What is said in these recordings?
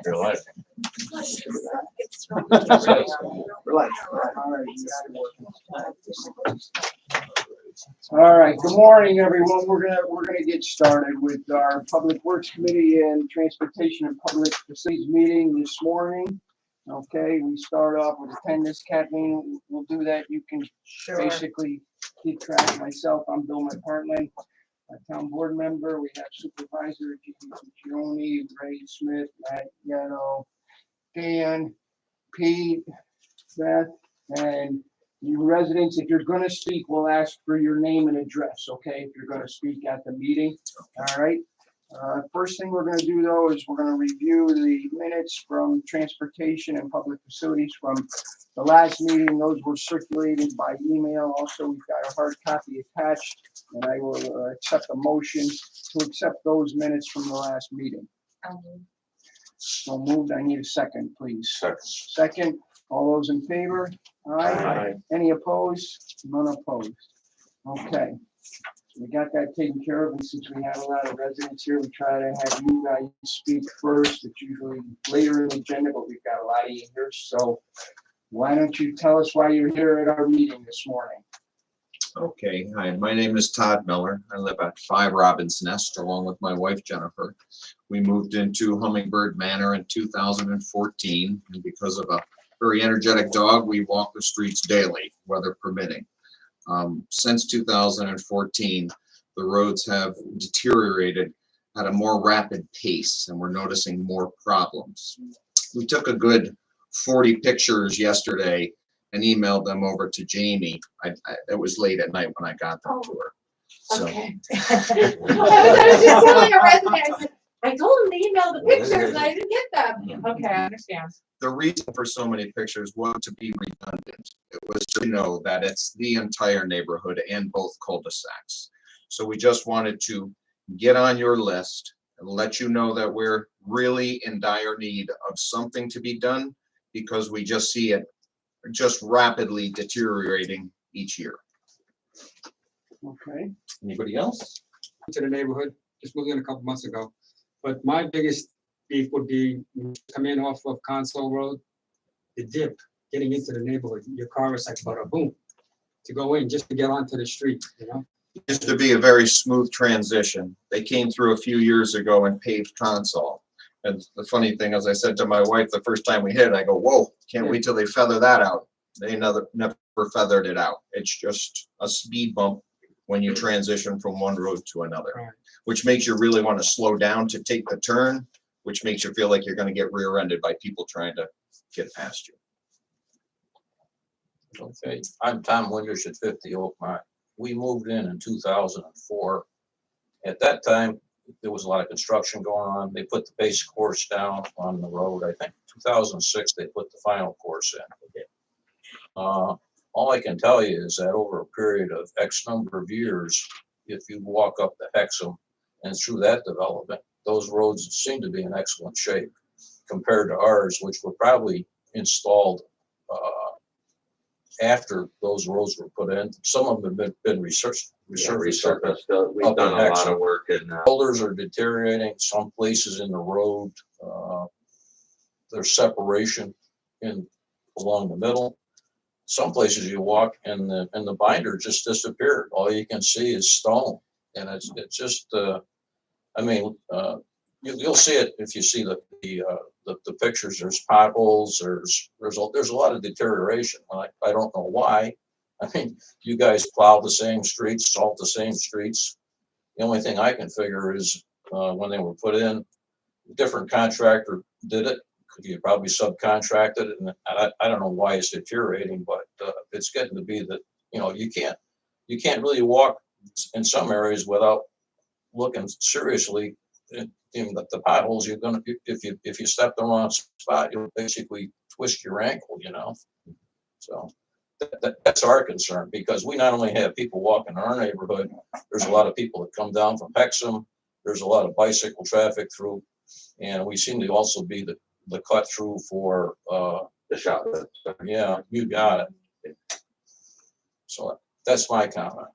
Your life. All right. Good morning, everyone. We're gonna get started with our Public Works Committee and Transportation and Public Facilities meeting this morning. Okay, we start off with attendance. Kathleen, we'll do that. You can basically keep track of myself. I'm Bill McPartland, a town board member. We have Supervisor Gioni, Ray Smith, Matt Yano, Dan, Pete, Beth, and you residents, if you're gonna speak, we'll ask for your name and address, okay? If you're gonna speak at the meeting, all right? First thing we're gonna do though is we're gonna review the minutes from Transportation and Public Facilities from the last meeting. Those were circulated by email. Also, we've got a hard copy attached, and I will accept a motion to accept those minutes from the last meeting. So moved. I need a second, please. Second. All those in favor? Aye. Any opposed? None opposed. Okay. So we got that taken care of, and since we have a lot of residents here, we try to have you guys speak first. It's usually later in the agenda, but we've got a lot of you here, so why don't you tell us why you're here at our meeting this morning? Okay, hi, my name is Todd Miller. I live at 5 Robbins Nest along with my wife Jennifer. We moved into Hummingbird Manor in 2014, and because of a very energetic dog, we walk the streets daily, weather permitting. Since 2014, the roads have deteriorated at a more rapid pace, and we're noticing more problems. We took a good 40 pictures yesterday and emailed them over to Jamie. It was late at night when I got them to her. So. Okay. I was just telling a resident, I told him to email the pictures and I didn't get them. Okay, I understand. The reason for so many pictures wasn't to be redundant. It was to know that it's the entire neighborhood and both cul-de-sacs. So we just wanted to get on your list and let you know that we're really in dire need of something to be done, because we just see it just rapidly deteriorating each year. Okay. Anybody else? To the neighborhood, just moved in a couple months ago. But my biggest beef would be when you come in off of Console Road, the dip, getting into the neighborhood, your car is like bada boom, to go in just to get onto the street, you know? It used to be a very smooth transition. They came through a few years ago and paved Console. And the funny thing, as I said to my wife the first time we hit it, I go, whoa, can't wait till they feather that out. They never feathered it out. It's just a speed bump when you transition from one road to another, Right. which makes you really want to slow down to take the turn, which makes you feel like you're going to get rear-ended by people trying to get past you. Okay, I'm Tom Winters at 50 Oakmont. We moved in 2004. At that time, there was a lot of construction going on. They put the base course down on the road. I think 2006, they put the final course in. All I can tell you is that over a period of X number of years, if you walk up the Hexham and through that development, those roads seem to be in excellent shape compared to ours, which were probably installed after those roads were put in. Some of them have been resurfaced. We've done a lot of work in Boulders are deteriorating. Some places in the road, there's separation along the middle. Some places you walk and the binder just disappeared. All you can see is stone, and it's just. I mean, you'll see it if you see the pictures. There's potholes. There's a lot of deterioration. I don't know why. I mean, you guys plow the same streets, salt the same streets. The only thing I can figure is when they were put in, a different contractor did it. You probably subcontracted it, and I don't know why it's deteriorating, but it's getting to be that, you know, you can't really walk in some areas without looking seriously in the potholes. You're gonna, if you step the wrong spot, you'll basically twist your ankle, you know. So that's our concern, because we not only have people walking in our neighborhood, there's a lot of people that come down from Hexham. There's a lot of bicycle traffic through, and we seem to also be the cut through for the shop. yeah, you got it. So that's my comment.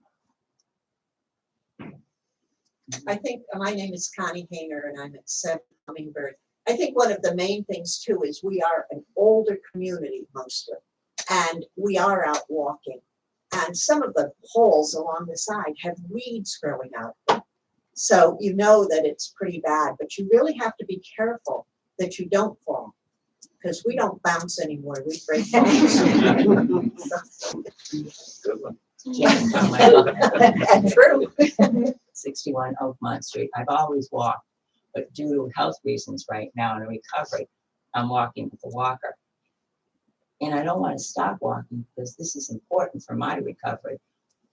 I think, my name is Connie Hayner and I'm at 7 Hummingbird. I think one of the main things too is we are an older community mostly, and we are out walking. And some of the holes along the side have weeds growing out. So you know that it's pretty bad, but you really have to be careful that you don't fall. Because we don't bounce anymore, we break bones. Good one. Oh my God. And true. 61 Oakmont Street. I've always walked, but due to health reasons right now and recovery, I'm walking with a walker. And I don't want to stop walking because this is important for my recovery.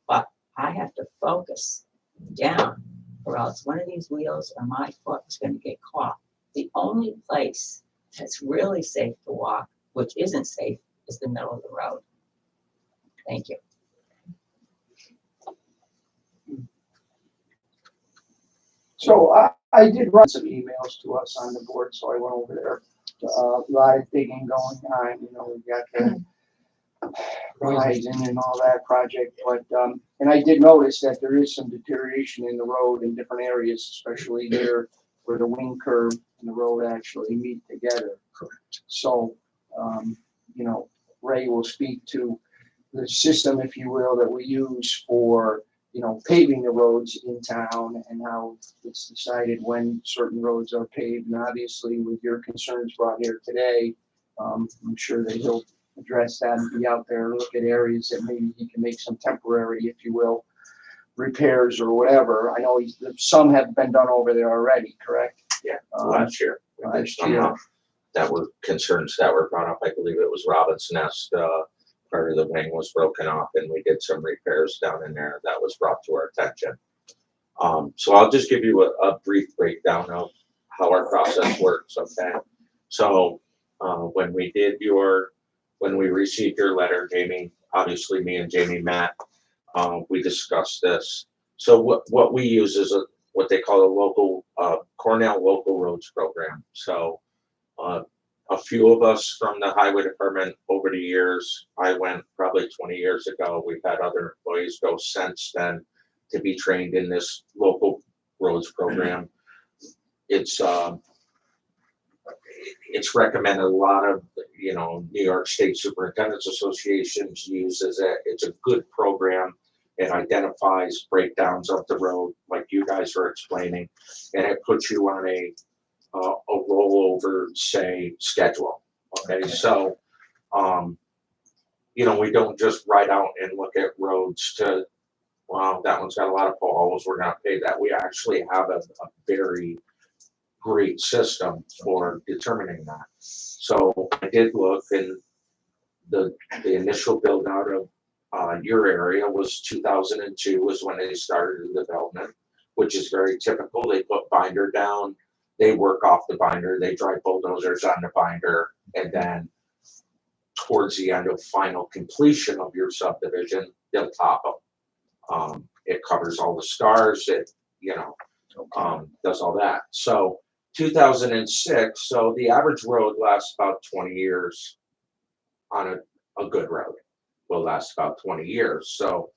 But I have to focus down or else one of these wheels or my foot is going to get caught. The only place that's really safe to walk, which isn't safe, is the middle of the road. Thank you. So I did run some emails to us on the board, so I went over there. A lot of digging going on, you know, we got the Horizon and all that project, but, and I did notice that there is some deterioration in the road in different areas, especially here where the wing curve and the road actually meet together. Correct. So, you know, Ray will speak to the system, if you will, that we use for, you know, paving the roads in town and how it's decided when certain roads are paved. And obviously with your concerns brought here today, I'm sure that he'll address that and be out there and look at areas that maybe he can make some temporary, if you will, repairs or whatever. I know some have been done over there already, correct? Yeah, last year. we did last some, year. That were concerns that were brought up. I believe it was Robin's Nest, part of the wing was broken off and we did some repairs down in there that was brought to our attention. So I'll just give you a brief breakdown of how our process works, okay? So, when we received your letter, Jamie, obviously me and Jamie met, we discussed this. So what we use is what they call a local, Cornell Local Roads Program. So, a few of us from the highway department over the years, I went probably 20 years ago. We've had other employees go since then to be trained in this local roads program. It's recommended. A lot of, you know, New York State Superintendents Associations uses it. It's a good program. It identifies breakdowns of the road, like you guys are explaining, and it puts you on a rollover, say, schedule. Okay, so, you know, we don't just write out and look at roads to, wow, that one's got a lot of potholes, we're gonna pay that. We actually have a very great system for determining that. So I did look, and the initial build out of your area was 2002 was when they started the development, which is very typical. They put binder down, they work off the binder, they drive bulldozers on the binder, and then towards the end of final completion of your subdivision, they'll top them. It covers all the scars, it, you know, does all that. So 2006, so the average road lasts about 20 years on a good road will last about 20 years. So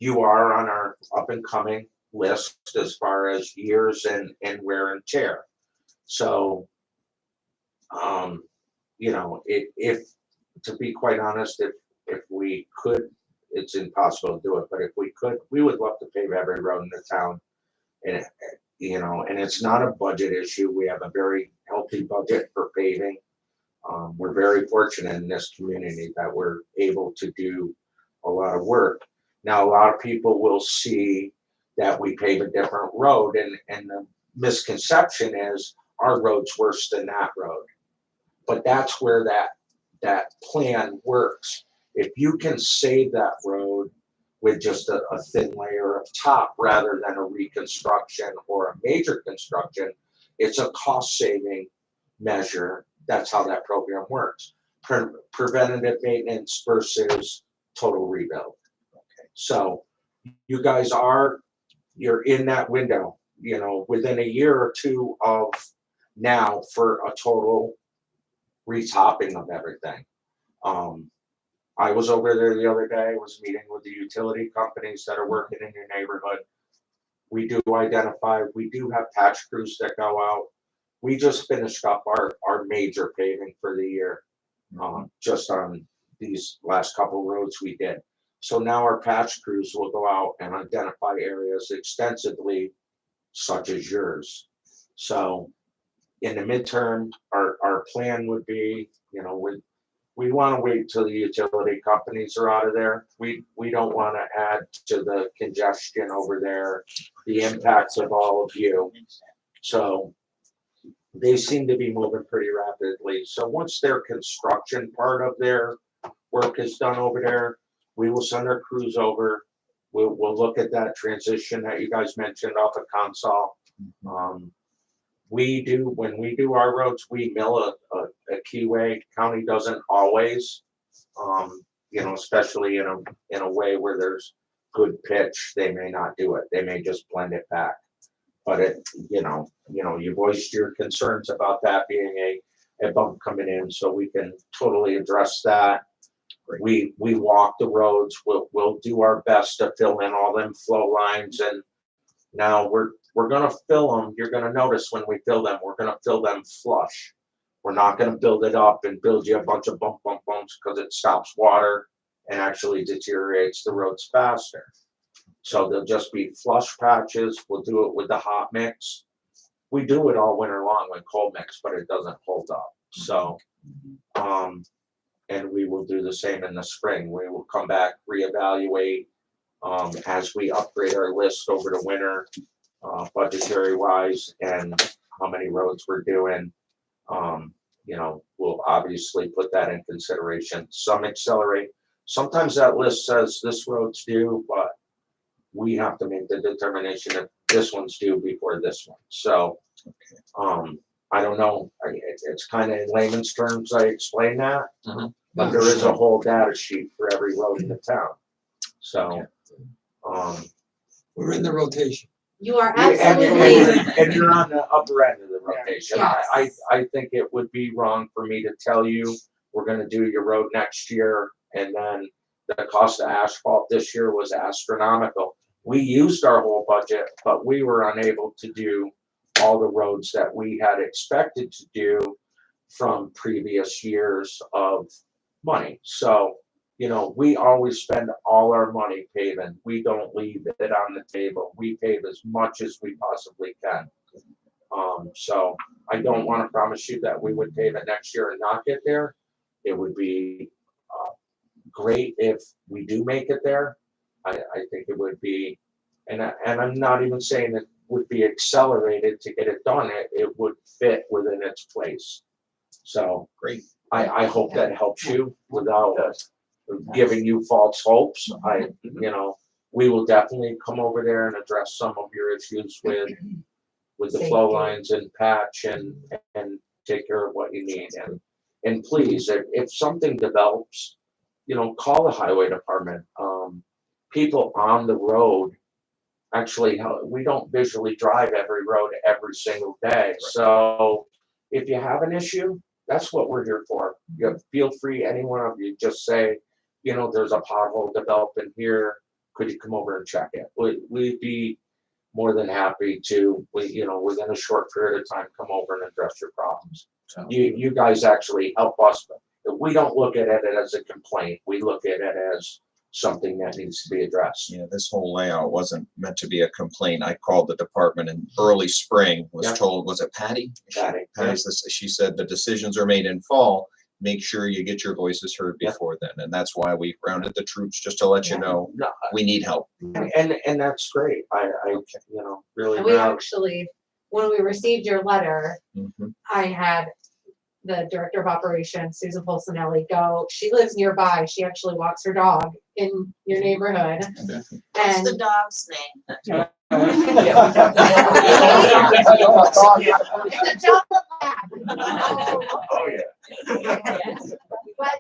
you are on our up and coming list as far as years and wear and tear. So, you know, if to be quite honest, if we could, it's impossible to do it, but if we could, we would love to pave every road in the town. And, you know, and it's not a budget issue. We have a very healthy budget for paving. We're very fortunate in this community that we're able to do a lot of work. Now, a lot of people will see that we pave a different road, and the misconception is our road's worse than that road. But that's where that plan works. If you can save that road with just a thin layer of top rather than a reconstruction or a major construction, it's a cost saving measure. That's how that program works. Preventative maintenance versus total rebuild. Okay. So you guys you're in that window, you know, within a year or two of now for a total retopping of everything. I was over there the other day, was meeting with the utility companies that are working in your neighborhood. we do identify, we do have patch crews that go out. We just finished up our major paving for the year, just on these last couple roads we did. So now our patch crews will go out and identify areas extensively, such as yours. So in the midterm, our plan would be, you know, we want to wait till the utility companies are out of there. We don't want to add to the congestion over there, the impacts of all of you. So they seem to be moving pretty rapidly. So once their construction part of their work is done over there, we will send our crews over. We'll look at that transition that you guys mentioned off of Consol. When we do our roads, we mill a keyway. County doesn't always, you know, especially in a way where there's good pitch, they may not do it. They may just blend it back. But you voiced your concerns about that being a bump coming in, so we can totally address that. We walk the roads. We'll do our best to fill in all them flow lines, and now we're gonna fill them. You're gonna notice when we fill them, we're gonna fill them flush. We're not gonna build it up and build you a bunch of bumps because it stops water and actually deteriorates the roads faster. So they'll just be flush patches. We'll do it with the hot mix. We do it all winter long with cold mix, but it doesn't hold up. So, and we will do the same in the spring. We will come back, reevaluate, as we upgrade our list over the winter, budgetary wise, and how many roads we're doing. We'll obviously put that in consideration. Some accelerate. Sometimes that list says this road's due, but we have to make the determination if this one's due before this one. So, I don't know. It's kind of in layman's terms I explain that, but there is a whole data sheet for every road in the town. So, We're in the rotation. You are and absolutely, you're on the upper end of the rotation. Yes. I think it would be wrong for me to tell you, we're gonna do your road next year, and then the cost of asphalt this year was astronomical. We used our whole budget, but we were unable to do all the roads that we had expected to do from previous years of money. So, we always spend all our money paving. We don't leave it on the table. We pave as much as we possibly can. So I don't want to promise you that we would pave it next year and not get there. It would be great if we do make it there. I think it would be, and I'm not even saying it would be accelerated to get it done. It would fit within its place. So Great. I hope that helps you without giving you false hopes. We will definitely come over there and address some of your issues with the flow Safety. lines and patch and take care of what you need. And please, if something develops, call the highway department. People on the road, actually, we don't visually drive every road every single day. So if you have an issue, that's what we're here for. Feel free, any one of you, just say, there's a pothole developing here. Could you come over and check it? We'd be more than happy to, within a short period of time, come over and address your problems. You guys actually help us. We don't look at it as a complaint. We look at it as something that needs to be addressed. Yeah, this whole layout wasn't meant to be a complaint. I called the department in early spring, was Yeah. told, was it Patty? Patty, Patty's this, she said the decisions are made in fall. Make sure you get your voices heard Yeah. before then. And that's why we rounded the troops, just to let you know, No, we need help. and that's great. I really and we now. actually, when we received your letter, Mhm. I had the director of operations, Susan Polsonelli, go. She lives nearby. She actually walks her dog in your neighborhood. What's the And dog's name? it's a chocolate lab. Oh, yeah. But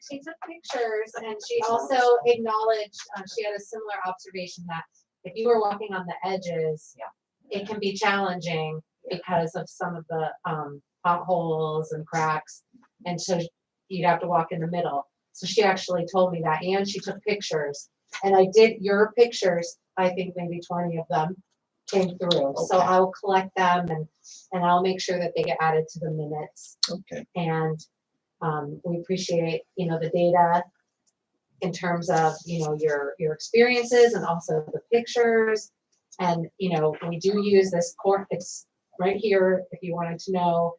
she took pictures and she also acknowledged, she had a similar observation that if you were walking on the edges, it can be challenging because of some of the potholes and cracks. And so you'd have to walk in the middle. So she actually told me that, and she took pictures. And I did your pictures. I think maybe 20 of them came through. So Okay. I'll collect them and I'll make sure that they get added to the minutes. Okay. And we appreciate, the data in terms of, your experiences and also the pictures. And, we do use this core, it's right here, if you wanted to know,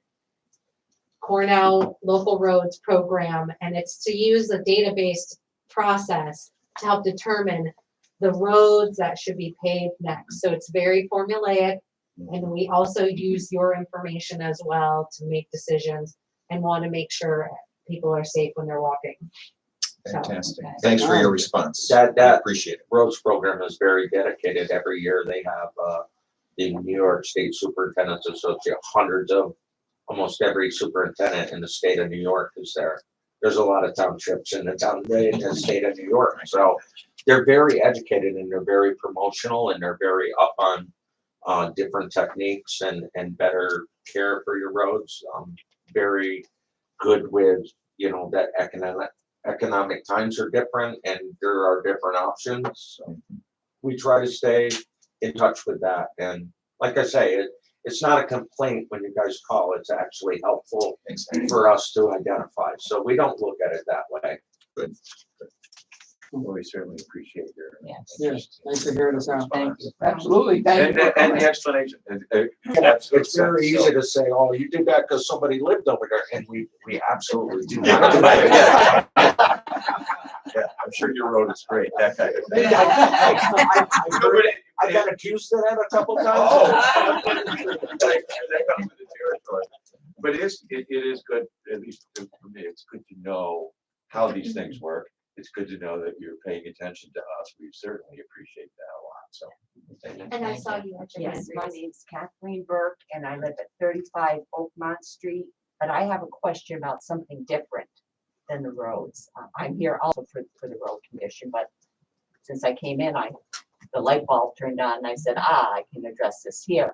Cornell Local Roads Program, and it's to use a database process to help determine the roads that should be paved next. So it's very formulaic, and we also use your information as well to make decisions and want to make sure people are safe when they're walking. Fantastic. okay. Thanks for your response. That- I that- appreciate it. Roads program is very dedicated. Every year they have, the New York State Superintendent's Association, hundreds of, almost every superintendent in the state of New York is there. There's a lot of townships in the state of New York, so they're very educated and they're very promotional and they're very up on different techniques and better care for your roads. Very good with, that economic times are different and there are different options. So we try to stay in touch with that. And like I say, it's not a complaint when you guys call, it's actually helpful for us to identify. So we don't look at it that way. Well, we certainly appreciate your. Yes. Yes, thanks for hearing us out. Thank you. Absolutely, thank you. for And coming. the explanation. It's very easy to say, oh, you did that because somebody lived over there, and we absolutely do not do that. Yeah, I'm sure your road is great, that kind of thing. I got accused of that a couple times. Oh. That comes with the territory. But it is good, at least for me, it's good to know how these things work. It's good to know that you're paying attention to us. We certainly appreciate that a lot, so. Thank you. And I saw you at your Yes, my hand raised. name's Kathleen Burke and I live at 35 Oakmont Street, but I have a question about something different than the roads. I'm here also for the road commission, but since I came in, the light bulb turned on and I said, I can address this here.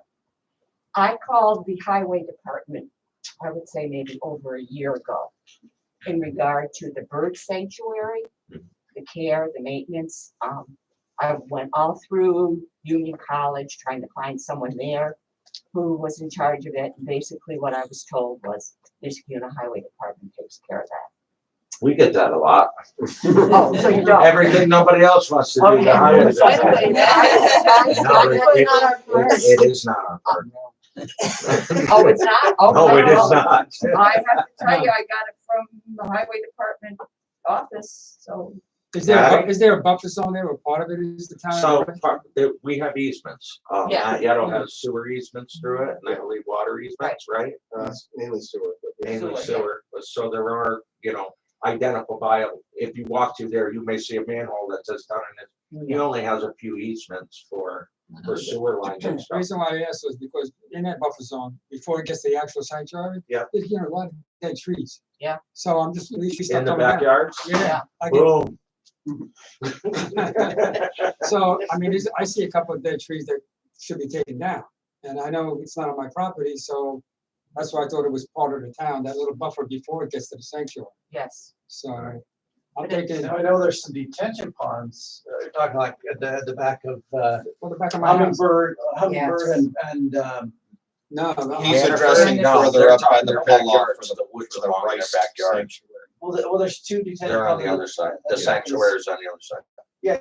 I called the highway department, I would say maybe over a year ago, in regard to the bird sanctuary, the care, the maintenance. I went all through Union College trying to find someone there who was in charge of it. And basically what I was told was the Issaquah Highway Department takes care of that. We get that a lot. Oh, so you don't? Everything nobody else wants to do. Okay. the highway So anyway, department. No, it's not our part. it is not our part. Oh, it's not? No, it Okay. is not. I have to tell you, I got it from the highway department office, so. Is there a buffer zone there, or part of it is the town? So we have easements. Yeah. Matt Yettle has sewer easements through it, and I believe water easements, right? Mainly sewer. Mainly Sewer, sewer. So there are, identifiable, if you walk through there, you may see a manhole that says down in it. He only has a few easements for sewer lines and The stuff. reason why I asked was because in that buffer zone, before it gets to the actual sanctuary. Yeah. There's, a lot of dead trees. Yeah. So I'm just, at least we In stuff the on that. backyards? Yeah. I get- Boom. So, I mean, I see a couple of dead trees that should be taken down. And I know it's not on my property, so that's why I thought it was part of the town, that little buffer before it gets to the sanctuary. Yes. So I'm But it- thinking, I know there's some detention ponds, you're talking like at the back of, well, the back of my house. Hummingbird and, No. He's I'm- addressing No, further they're up by talking the their pole off backyards, for the, which for the belong in their rice backyard. sanctuary. well, there's two detention. They're on the ponds. other side. The Yeah. sanctuary is on the other side. Yeah,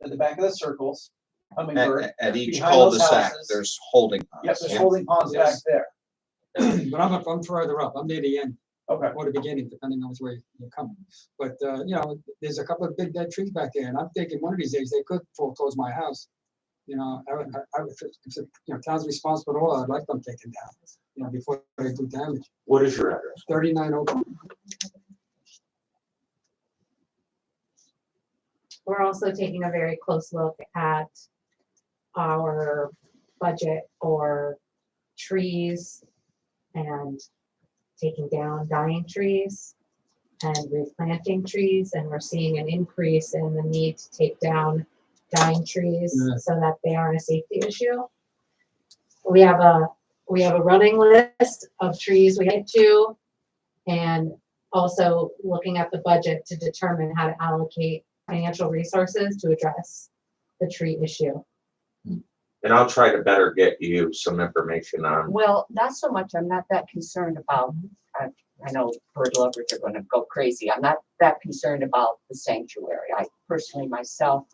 at the back of the circles, Hummingbird. At each Behind those cul-de-sac, houses. there's holding Yep, ponds. there's holding ponds back Yes. there. But I'm further up. I'm near the end Okay. or the beginning, depending on which way you come. But, there's a couple of big dead trees back there, and I'm thinking one of these days they could foreclose my house. If town's responsible at all, I'd like them taken down, before they do damage. What is your address? 39 Oakland. We're also taking a very close look at our budget for trees and taking down dying trees and replanting trees. And we're seeing an increase in the need to take down dying trees Yeah. so that they aren't a safety issue. We have a running list of trees we get to, and also looking at the budget to determine how to allocate financial resources to address the tree issue. And I'll try to better get you some information on, Well, not so much, I'm not that concerned about, I know bird lovers are gonna go crazy, I'm not that concerned about the sanctuary. I personally myself,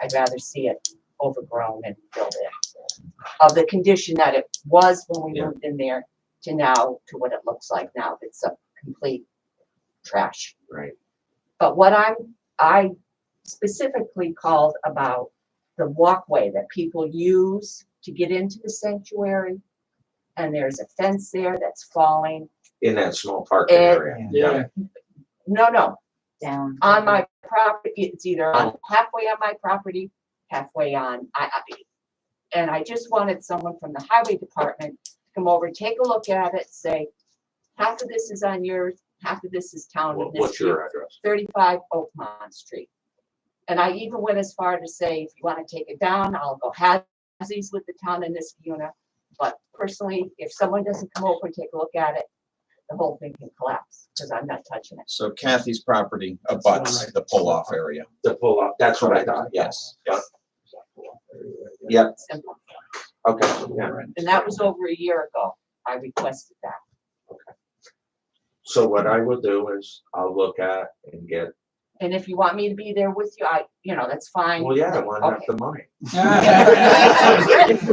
I'd rather see it overgrown and build it. Of the condition that it was when we Yeah. moved in there to now, to what it looks like now, it's a complete trash. right? But I specifically called about the walkway that people use to get into the sanctuary. And there's a fence there that's falling. In that small parking It- area. Yeah, No, Down. on my property, it's either on halfway on my property, halfway on, and I just wanted someone from the highway department to come over, take a look at it, say, half of this is on yours, half of this is town. and this What's your address? 35 Oakmont Street. And I even went as far to say, if you want to take it down, I'll go halvesies with the town in this unit. But personally, if someone doesn't come over and take a look at it, the whole thing can collapse, because I'm not touching it. So Kathy's property abuts the pull-off area. The pull up, that's what I thought, Yes. Yep, Simple. okay, yeah. And that was over a year ago. I requested that. So what I will do is I'll look at and get, And if you want me to be there with you, that's fine. well, yeah, I want to have Okay. the money.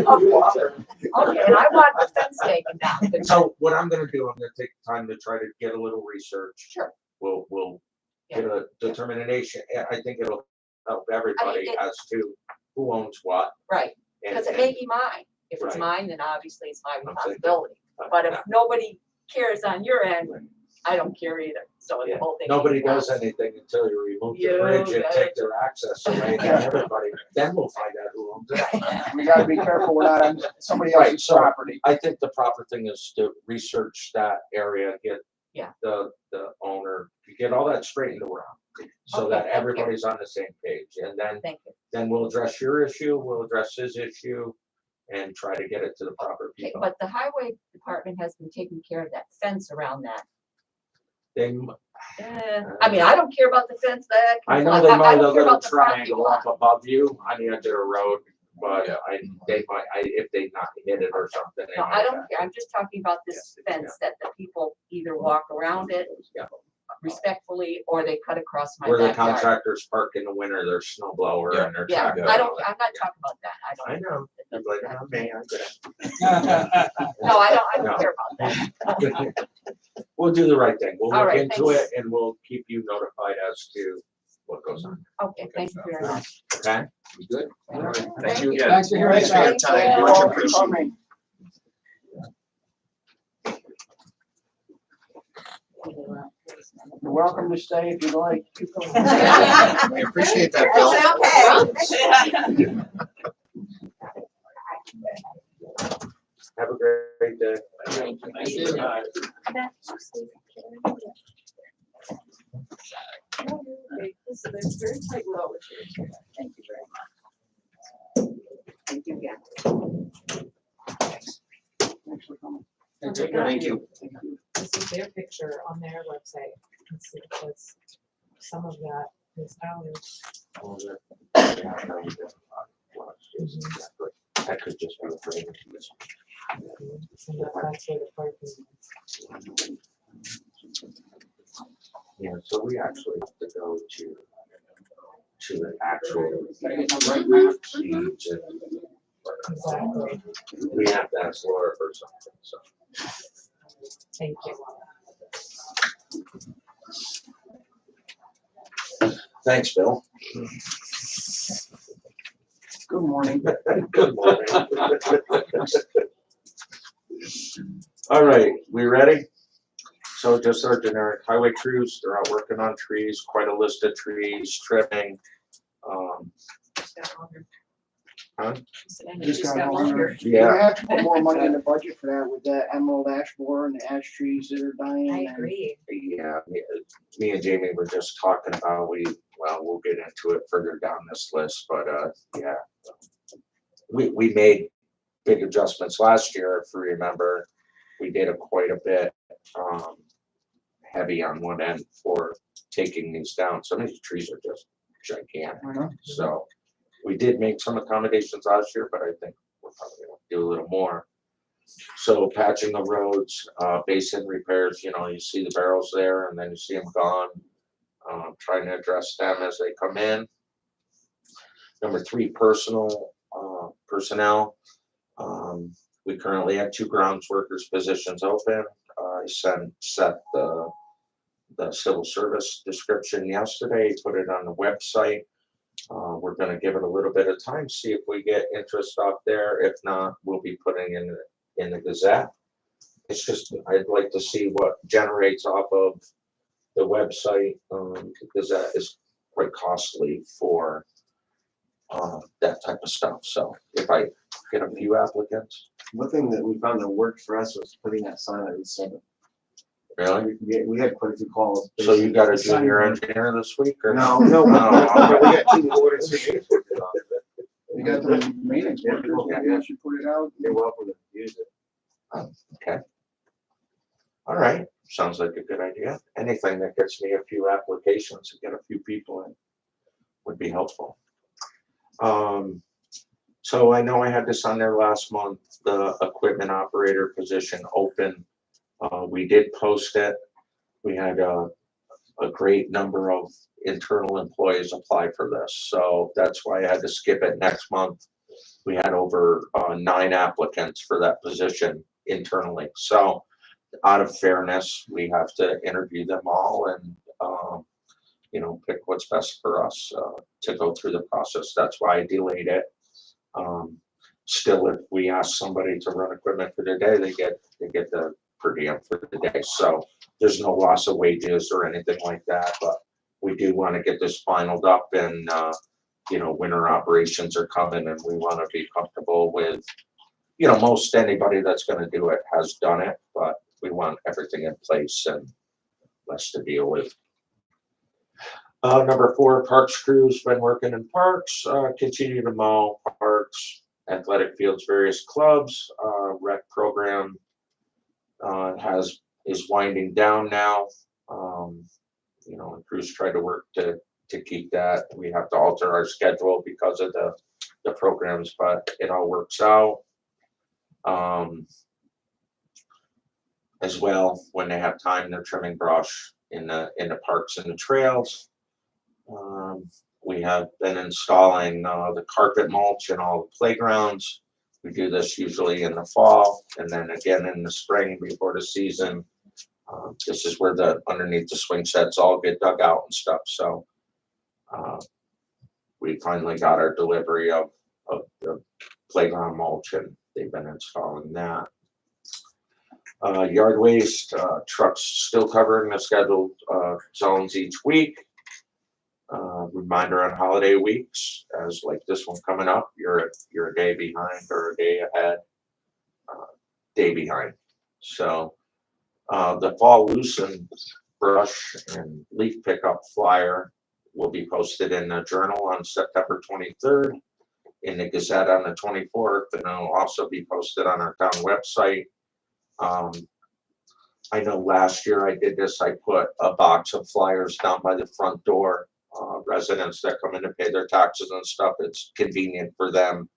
Okay, and I want the fence taken down. but- So what I'm gonna do, I'm gonna take time to try to get a little research. Sure. We'll get a determination. I think it'll help everybody it- as to who owns what. Right, and- because it may be mine. If it's Right. mine, then obviously it's my saying- responsibility. But if nobody cares on your end, I don't care either. So the Yeah. whole thing. Nobody can does collapse. anything until you remove the You bridge and got take it. their access away, then everybody, then we'll find out who owns it. We gotta be careful, we're not on somebody Right, else's so- property. I think the proper thing is to research that area, get Yeah. the owner, get all that straightened around. So Okay, that thank you. everybody's on the same page, and Thank you. then we'll address your issue, we'll address his issue, and try to get it to the proper Okay, people. but the highway department has been taking care of that fence around that. Then, I mean, I don't care about the fence that. I know I they don't mow the care little about the parking triangle lot. up above you on the edge of the road, but they might, if they not hit it or something. they No, might I don't have- care. I'm just talking about this Yeah. fence that the people either walk around it Yeah. respectfully or they cut across my Where the backyard. contractors park in the winter, their snow blower Yeah. and their Yeah, tractor. I'm not talking about that. I know, you're blaming it on me, I get it. No, I don't No. care about that. We'll do the right thing. We'll All look right, into it thanks. and we'll keep you notified as to what goes on, Okay, thank you very much. okay? You good? All right, Thank you again. Thanks for hearing Thanks for your us out. time, much appreciated. You're welcome to stay if you'd like. We appreciate that, Bill. Have a great day. This is a very tight road. Thank you very much. Thank you again. Thanks for coming. Thank you. This is their picture on their website. Let's see, it says some of that is ours. That could just be a frame. And that's where the parking is. Yeah, so we actually have to go to the actual Gotta get the right map. deeds and Exactly. we have to ask Laura for something, so. Thank you. Thanks, Bill. Good morning. Good morning. All right, we ready? So just our generic highway crews, they're out working on trees, quite a list of trees, trimming. Huh? Just got longer. Yeah. We have to put more money in the budget for that with the emerald ash borer and the ash trees that are dying. I and- agree. Yeah, me and Jamie were just talking about, we'll get into it further down this list, but, yeah. We made big adjustments last year, if you remember. We did quite a bit, heavy on one end for taking these down. Some of these trees are just gigantic. I know. So We did make some accommodations last year, but I think we're probably gonna do a little more. So patching the roads, basin repairs, you know, you see the barrels there and then you see them gone. Trying to address them as they come in. Number 3, personnel. We currently have 2 grounds workers positions open. I set the civil service description yesterday, put it on the website. We're gonna give it a little bit of time, see if we get interest out there. If not, we'll be putting in the Gazette. It's just, I'd like to see what generates off of the website, because that is quite costly for that type of stuff. So if I get a few applicants. One thing that we found that worked for us was putting that sign at each center. Really? We had quite a few calls. So you got a junior engineer this week or? No, No, we okay. got 2 orders. You got the maintenance workers, maybe you should put it out. You're welcome to use it. Okay. All right, sounds like a good idea. Anything that gets me a few applications and get a few people in would be helpful. So I know I had this on there last month, the equipment operator position open. We did post it. We had a great number of internal employees apply for this, so that's why I had to skip it next month. We had over 9 applicants for that position internally. So out of fairness, we have to interview them all and, you know, pick what's best for us to go through the process. That's why I delayed it. Still, if we ask somebody to run equipment for the day, they get the per diem for the day. So there's no loss of wages or anything like that, but we do want to get this finalized up and, you know, winter operations are coming and we want to be comfortable with, you know, most anybody that's going to do it has done it, but we want everything in place and less to deal with. Number 4, parks crews, been working in parks, continue to mow parks, athletic fields, various clubs, rec program is winding down now. You know, and crews try to work to keep that. We have to alter our schedule because of the programs, but it all works out. As well, when they have time, they're trimming brush in the parks and the trails. We have been installing the carpet mulch in all the playgrounds. We do this usually in the fall and then again in the spring before the season. This is where the underneath the swing sets all get dug out and stuff. So we finally got our delivery of the playground mulch and they've been installing that. Yard waste, trucks still covering the scheduled zones each week. Reminder on holiday weeks, as like this one coming up, you're a day behind or a day ahead, day behind. So the fall loosen brush and leaf pickup flyer will be posted in the Journal on September 23rd, in the Gazette on the 24th, and it'll also be posted on our town website. I know last year I did this, I put a box of flyers down by the front door. Residents that come in to pay their taxes and stuff, it's convenient for them.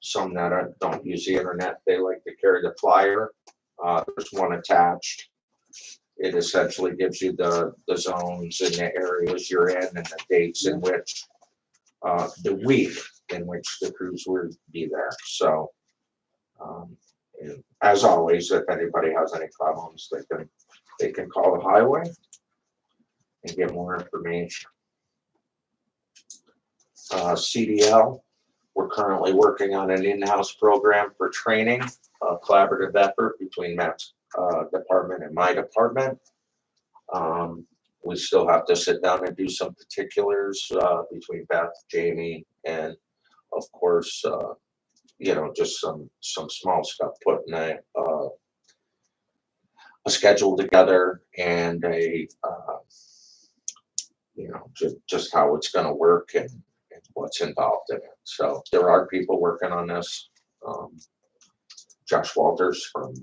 Some that don't use the internet, they like to carry the flyer. There's one attached. It essentially gives you the zones and the areas you're in and the dates in which, the week in which the crews will be there. So, as always, if anybody has any problems, they can call the highway and get more information. CDL, we're currently working on an in-house program for training, a collaborative effort between Matt's department and my department. We still have to sit down and do some particulars between Beth, Jamie, and of course, you know, just some small stuff, putting a schedule together and a you know, just how it's going to work and what's involved in it. So there are people working on this. Josh Walters from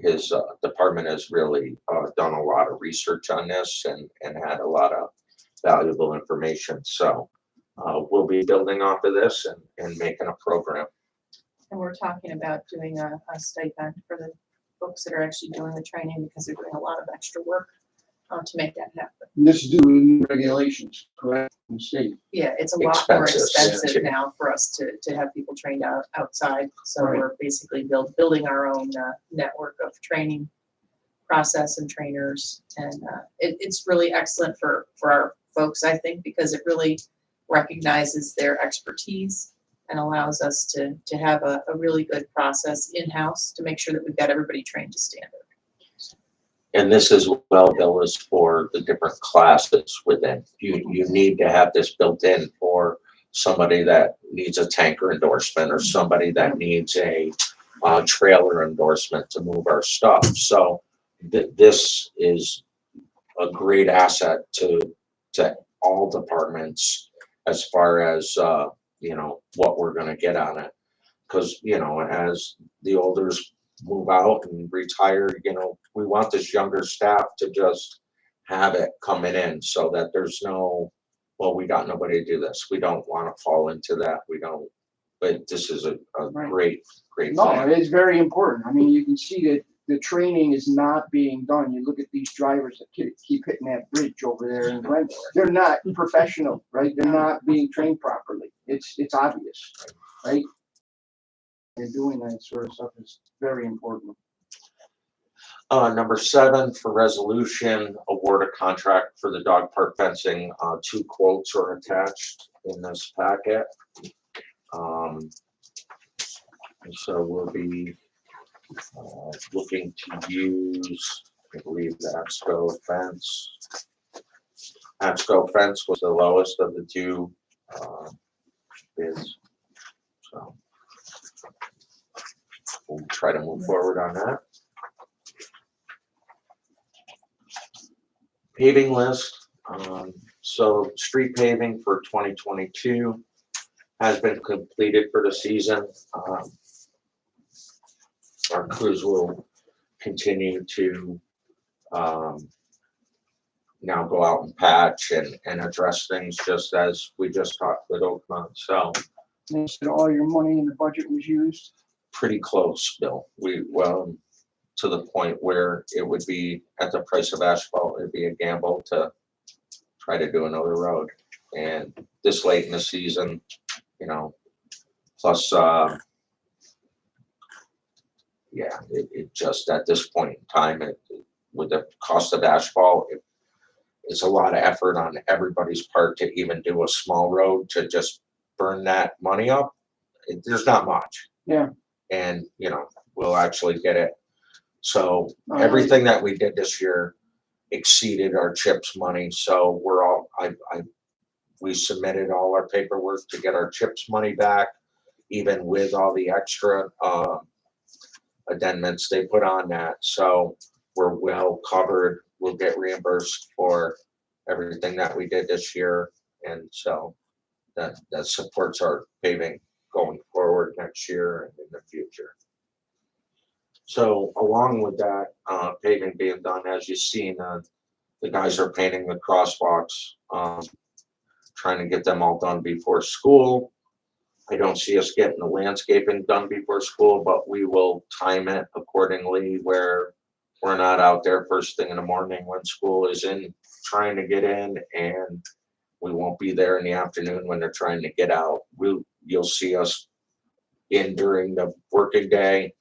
his department has really done a lot of research on this and had a lot of valuable information. So we'll be building off of this and making a program. And we're talking about doing a stipend for the folks that are actually doing the training because they're doing a lot of extra work to make that happen. And this is due to new regulations, correct, from the state. Yeah, it's a lot more Expensive, yeah. expensive now for us to have people trained outside. So Right. we're basically building our own network of training process and trainers. And it's really excellent for our folks, I think, because it really recognizes their expertise and allows us to have a really good process in-house to make sure that we've got everybody trained to standard. And this as well, Bill, is for the different classes within. You need to have this built in for somebody that needs a tanker endorsement or somebody that needs a trailer endorsement to move our stuff. So this is a great asset to all departments as far as, what we're gonna get on it. Cause, as the olders move out and retire, we want this younger staff to just have it coming in so that there's no, well, we got nobody to do this. We don't want to fall into that. We don't, but this is a Right. great No, thing. it is very important. I mean, you can see that the training is not being done. You look at these drivers that keep hitting that bridge over there in Glenville. They're not professional, right? They're not being trained properly. It's obvious, right? And doing that sort of stuff is very important. Number 7 for resolution, award a contract for the dog park fencing. 2 quotes are attached in this packet. And so we'll be looking to use, I believe, the APSCO fence. APSCO fence was the lowest of the 2 bids. So we'll try to move forward on that. Paving list. So street paving for 2022 has been completed for the season. Our crews will continue to now go out and patch and address things just as we just talked with Oakmont. So They said all your money in the budget was used. pretty close, Bill. To the point where it would be at the price of asphalt, it'd be a gamble to try to do another road. And this late in the season, plus, it just at this point in time, with the cost of asphalt, it's a lot of effort on everybody's part to even do a small road to just burn that money up. There's not much. Yeah. And, we'll actually get it. So everything that we did this year exceeded our CHIPS money. So we submitted all our paperwork to get our CHIPS money back, even with all the extra addendums they put on that. So we're well covered. We'll get reimbursed for everything that we did this year. And so that supports our paving going forward next year and in the future. So along with that, paving being done, as you've seen, the guys are painting the crosswalks, trying to get them all done before school. I don't see us getting the landscaping done before school, but we will time it accordingly where we're not out there first thing in the morning when school is in, trying to get in, and we won't be there in the afternoon when they're trying to get out. You'll see us in during the working day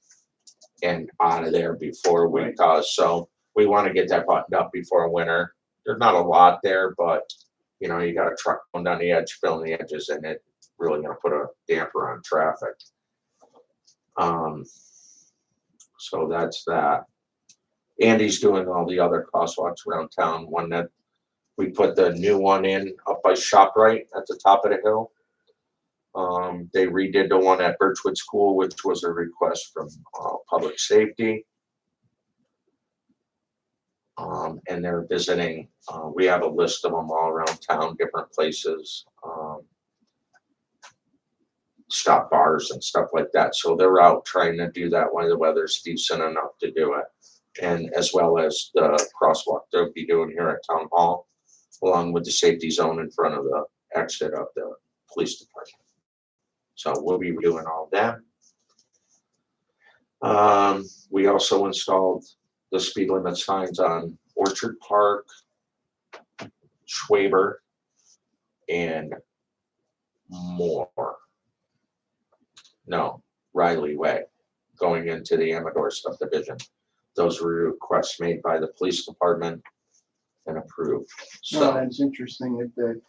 and out of there before we cause. So we want to get that buttoned up before winter. There's not a lot there, but you got a truck going down the edge, filling the edges, and it really gonna put a damper on traffic. So that's that. Andy's doing all the other crosswalks around town. One that we put the new one in up by ShopRite at the top of the hill. They redid the one at Birchwood School, which was a request from public safety. And they're visiting. We have a list of them all around town, different places, stop bars and stuff like that. So they're out trying to do that when the weather's decent enough to do it. And as well as the crosswalk they'll be doing here at Town Hall, along with the safety zone in front of the exit of the police department. So we'll be doing all that. We also installed the speed limit signs on Orchard Park, Schwaber, and Riley Way, going into the Amador subdivision. Those were requests made by the police department and approved. No, So that's interesting that the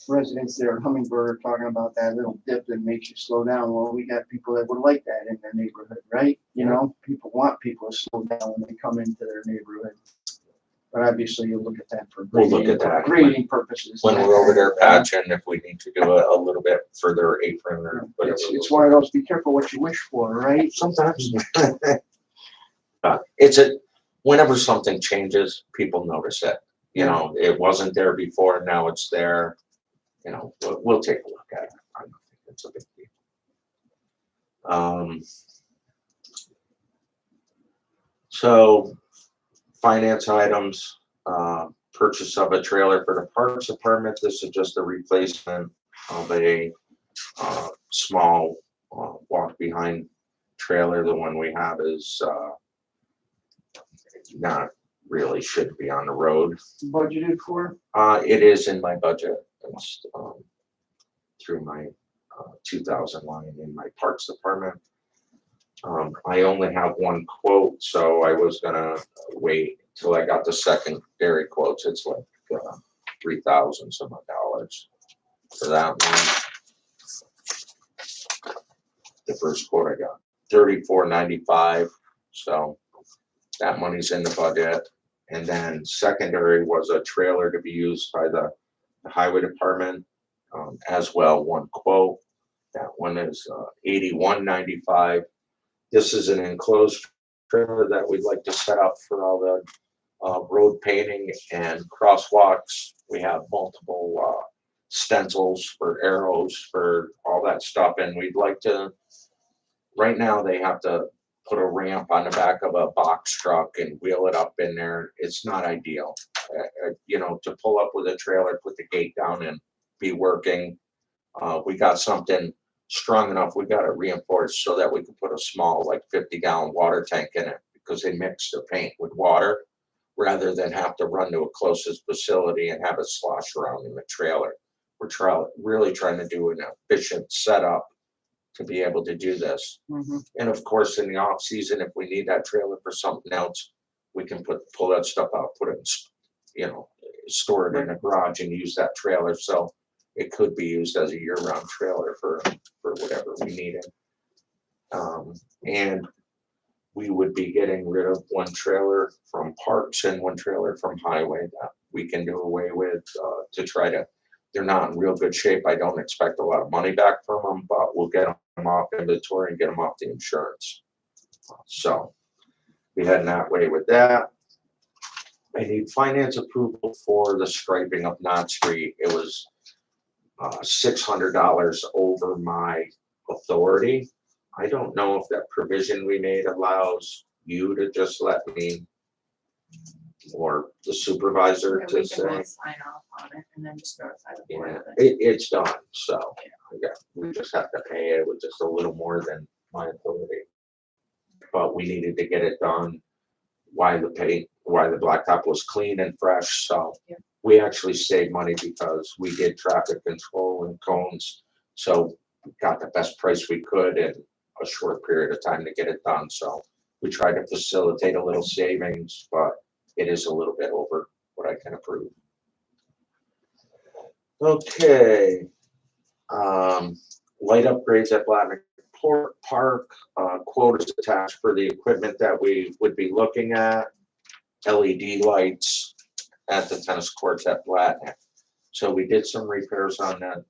residents there at Hummingbird are talking about that little dip that makes you slow down. Well, we got people that would like that in their neighborhood, right? You know, people want people to slow down when they come into their neighborhood. But obviously you look at that for We'll look at that grading purposes. when we're over there patching, if we need to do a little bit further apron or whatever. It's one of those, be careful what you wish for, right? Sometimes. Whenever something changes, people notice it. You know, it wasn't there before, now it's there. You know, we'll take a look at it. I don't think it's a big deal. So finance items, purchase of a trailer for the parks department. This is just a replacement of a small walk behind trailer. The one we have is not really, should be on the road. Budgeted for? It is in my budget. It's through my 2000 line in my parks department. I only have one quote, so I was gonna wait till I got the secondary quotes. It's like $3,000 some odd dollars for that one. The first quote I got $34.95, so that money's in the budget. And then secondary was a trailer to be used by the highway department as well. One quote, that one is $81.95. This is an enclosed trailer that we'd like to set up for all the road painting and crosswalks. We have multiple stencils for arrows for all that stuff, and we'd like to, right now they have to put a ramp on the back of a box truck and wheel it up in there. It's not ideal. You know, to pull up with a trailer, put the gate down and be working. We got something strong enough, we got it reinforced so that we could put a small, like 50-gallon water tank in it, because they mix the paint with water rather than have to run to a closest facility and have it slosh around in the trailer. We're really trying to do an efficient setup to be able to do this. And of course, in the off season, if we need that trailer for something else, we can pull that stuff out, put it, you know, store it in the garage and use that trailer. So it could be used as a year-round trailer for whatever we needed. And we would be getting rid of one trailer from parks and one trailer from highway that we can do away with to try to, they're not in real good shape. I don't expect a lot of money back from them, but we'll get them off inventory and get them off the insurance. So we heading that way with that. I need finance approval for the striping of Knott Street. It was $600 over my authority. I don't know if that provision we made allows you to just let me, or the supervisor to say. Sign off on it and then just notify the board Yeah, of it. it's done, so we just have to pay it with just a little more than my authority. But we needed to get it done while the blacktop was clean and fresh, so we actually saved money because we did traffic control and cones, so we got the best price we could in a short period of time to get it done. So we tried to facilitate a little savings, but it is a little bit over what I can approve. Okay. Light upgrades at Blattnick Park. Quote is attached for the equipment that we would be looking at. LED lights at the tennis courts at Blattnick. So we did some repairs on that.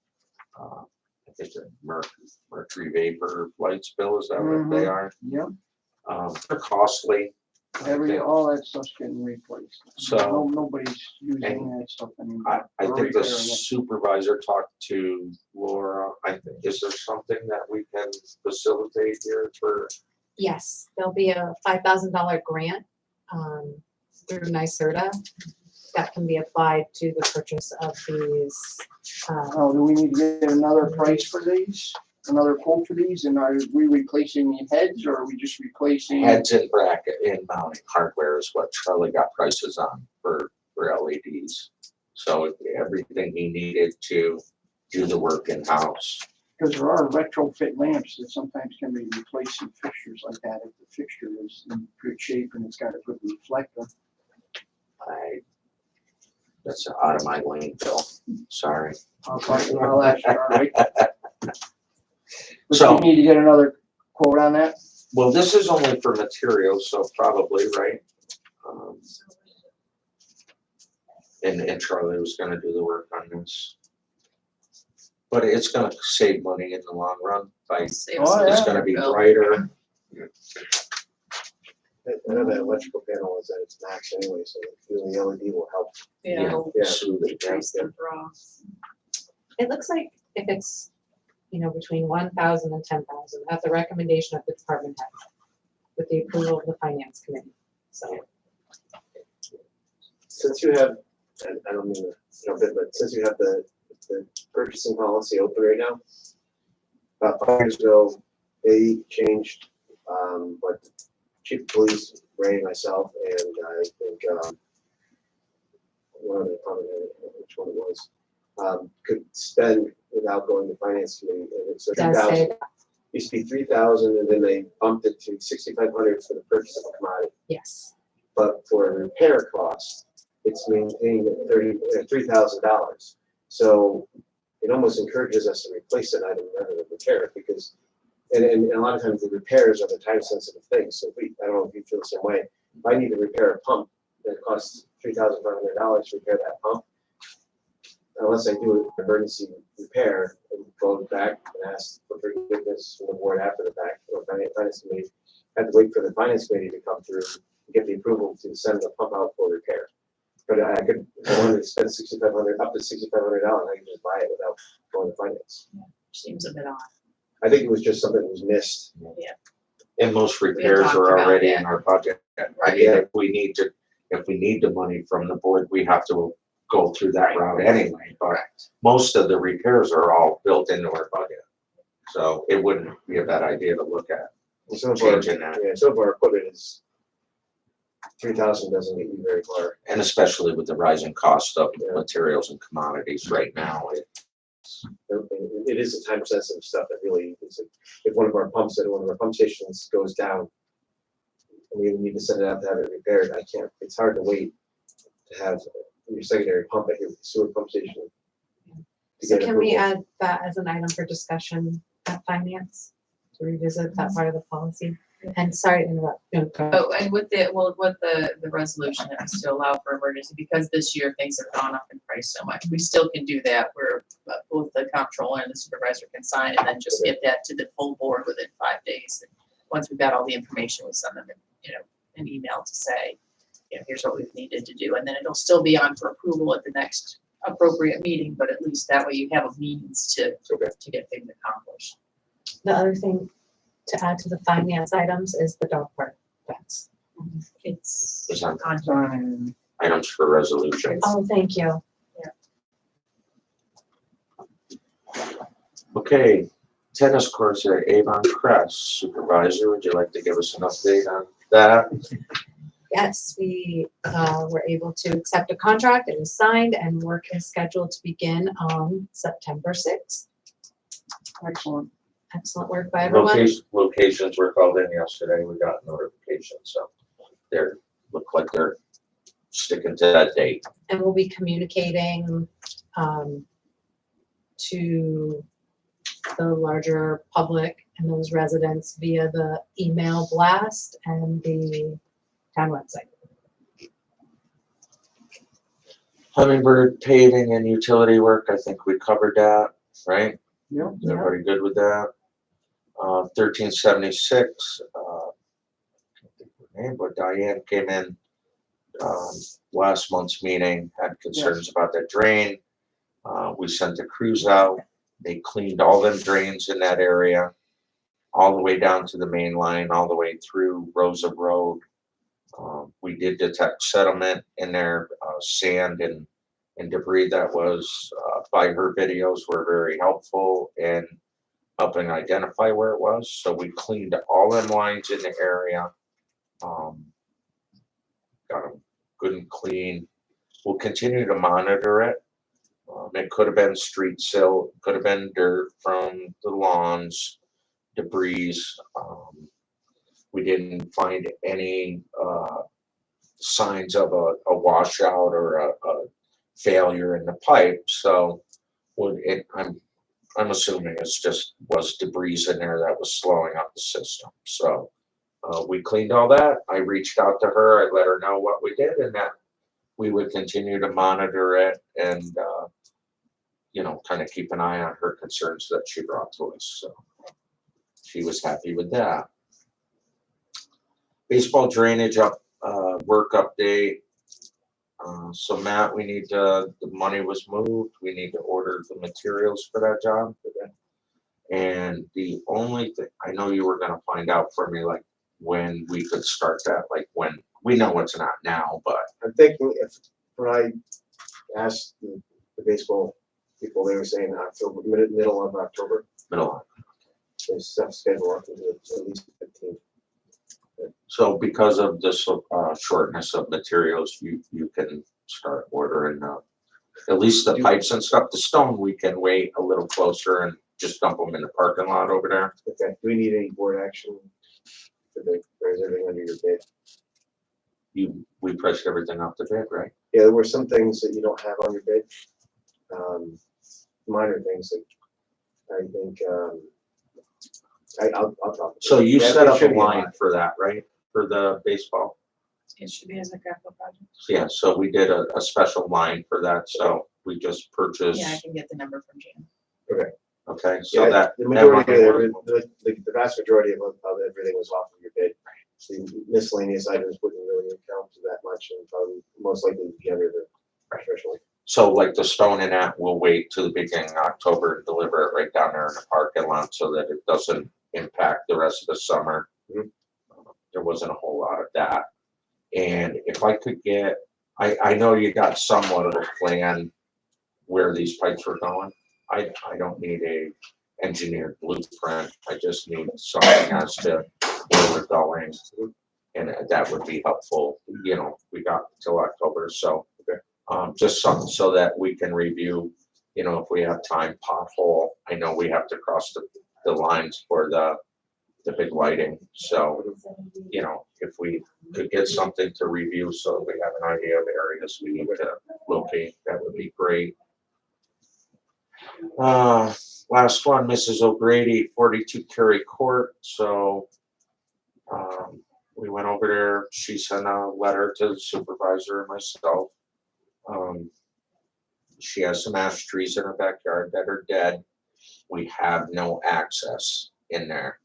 I think the mercury vapor lights, Bill, is that what they are? Yep. They're costly. All that stuff's getting replaced. So nobody's using that stuff anymore. I or think the repairing it. supervisor talked to Laura. I think, is there something that we can facilitate here for? Yes, there'll be a $5,000 grant through NYSERDA. that can be applied to the purchase of these. Oh, do we need to get another price for these? Another quote for these? And are we replacing the heads or are we just replacing? Heads and bracket and mounting hardware is what Charlie got prices on for LEDs. So everything he needed to do the work in-house. Because there are retrofit lamps that sometimes can be replaced in fixtures like that if the fixture is in good shape and it's got a good reflector. That's out of my lane, Bill. Sorry. I'll talk to Al Asher, all right? But So- you need to get another quote on that? Well, this is only for materials, so probably, right? And Charlie was gonna do the work on this. But it's gonna save money in the long run, by, Saves Oh, it's yeah. gonna be bill. brighter. I know that electrical panel is at its max anyway, so doing the LED will help. Yeah, it'll Yeah. Soothe it down. increase the draw. It looks like if it's, between 1,000 and 10,000, at the recommendation of the department head, with the approval of the finance committee. So, Since you have, and I don't mean to jump in, but since you have the purchasing policy open right now, about 5 years ago, they changed, what chief of police, Ray, myself, and I think, one other department head, which one it was, could spend without going to finance committee, and it's it does say 3,000. that, Used to be 3,000, and then they bumped it to 6,500 for the purchase of a commodity. yes. But for a repair cost, it's maintained at $3,000. So it almost encourages us to replace an item rather than repair it, because, and a lot of times the repairs are the time sensitive things. So I don't know if you feel the same way. If I need to repair a pump, that costs $3,500 to repair that pump. Unless I do an emergency repair and go back and ask for forgiveness from the board after the fact, or finance committee, I have to wait for the finance committee to come through and get the approval to send the pump out for repair. But I could, if I wanted to spend up to $6,500, I could just buy it without going to finance. Seems a bit odd. I think it was just something that was missed. And most repairs talked are about already that. in our budget. I Right. mean, if we need the money from the board, we have to go through that route anyway, but most of the repairs are all built into our budget. So it wouldn't be a bad idea to look at And some of our, changing that, yeah, some of our equipment is 3,000 doesn't get you very far. and especially with the rising cost of Yeah. materials and commodities right now, It is the time sensitive stuff that really is, if one of our pumps at one of our pump stations goes down, and we need to send it out to have it repaired, it's hard to wait to have your secondary pump at your sewer pump station. to So get can we approval. add that as an item for discussion at finance? To revisit that part of the policy? And sorry to interrupt. No, go ahead. Oh, and with the resolution that was to allow for emergency, because this year things have gone up in price so much, we still can do that where both the comptroller and the supervisor can sign and then just get that to the full board within 5 days. And once we've got all the information, we send them, an email to say, here's what we've needed to do. And then it'll still be on for approval at the next appropriate meeting, but at least that way you have a means to get things accomplished. The other thing to add to the finance items is the dog park fence. It's It's on on items for resolution. Oh, thank you. Okay, tennis courts at Avon Crest. Supervisor, would you like to give us an update on that? Yes, we were able to accept a contract. It was signed and work is scheduled to begin on September 6th. Excellent. Excellent work by everyone. Locations were called in yesterday. We got notification, so look like they're sticking to that date. And we'll be communicating to the larger public and those residents via the email blast and the town website. Hummingbird paving and utility work, I think we covered that, right? Yep. Is everybody good with that? 1376, can't think of her name, but Diane came in last month's meeting, had concerns about that drain. We sent the crews out. They cleaned all them drains in that area, all the way down to the main line, all the way through Rosa Road. We did detect sediment in there. sand and debris that was, by her videos were very helpful in helping identify where it was. So we cleaned all them lines in the area. Got them good and clean. We'll continue to monitor it. It could have been street silt, could have been dirt from the lawns, debris. We didn't find any signs of a washout or a failure in the pipe. So I'm assuming it's just was debris in there that was slowing up the system. So we cleaned all that. I reached out to her. I let her know what we did and that we would continue to monitor it and, kind of keep an eye on her concerns that she brought to us. So she was happy with that. Baseball drainage work update. So Matt, the money was moved. We need to order the materials for that job. And the only thing, I know you were gonna find out for me, like when we could start that, like when, we know it's not now, but I'm thinking when I asked the baseball people, they were saying October, middle of October. middle of. There's stuff scheduled up until at least 15. So because of this shortness of materials, you can start ordering at least the pipes and stuff. The stone, we can wait a little closer and just dump them in the parking lot over there. Okay, do we need any board action for is everything under your bid? We priced everything off the bid, right? Yeah, there were some things that you don't have on your bid. Minor things like, I think, I'll talk. So you Yeah, set it up a should be line on. for that, right? For the baseball? It should be as a capital project. Yeah, so we did a special line for that, so we just purchased, Yeah, I can get the number from Jan. okay, so Yeah, that. the that majority of money was- the vast majority of everything was off of your bid. The miscellaneous items wouldn't really account to that much and probably most likely be under the threshold. So like the stone and that, we'll wait till the beginning of October and deliver it right down there in the parking lot so that it doesn't impact the rest of the summer. Mhm. There wasn't a whole lot of that. And if I could get, I know you got somewhat of a plan where these pipes were going. I don't need a engineered blueprint. I just need something as to where we're going. And that would be helpful. We got till October, so just something so that we can review, if we have time, pothole. I know we have to cross the lines for the big lighting. So, if we could get something to review so we have an idea of areas we need to locate, that would be great. Last one, Mrs. O'Grady, 42 Cary Court. So, we went over there. She sent a letter to the supervisor and myself. She has some ash trees in her backyard that are dead. We have no access in there.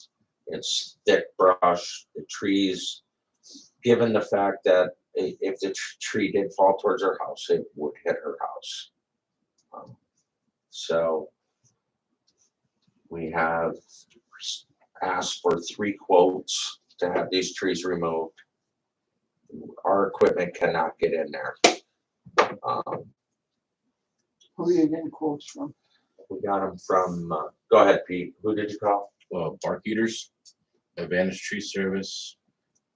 It's thick brush, the trees, given the fact that if the tree did fall towards her house, it would hit her house. So we have asked for 3 quotes to have these trees removed. Our equipment cannot get in there. Who are you getting quotes from? We got them from, go ahead, Pete. Who did you call? Bark Eaters, Advantage Tree Service,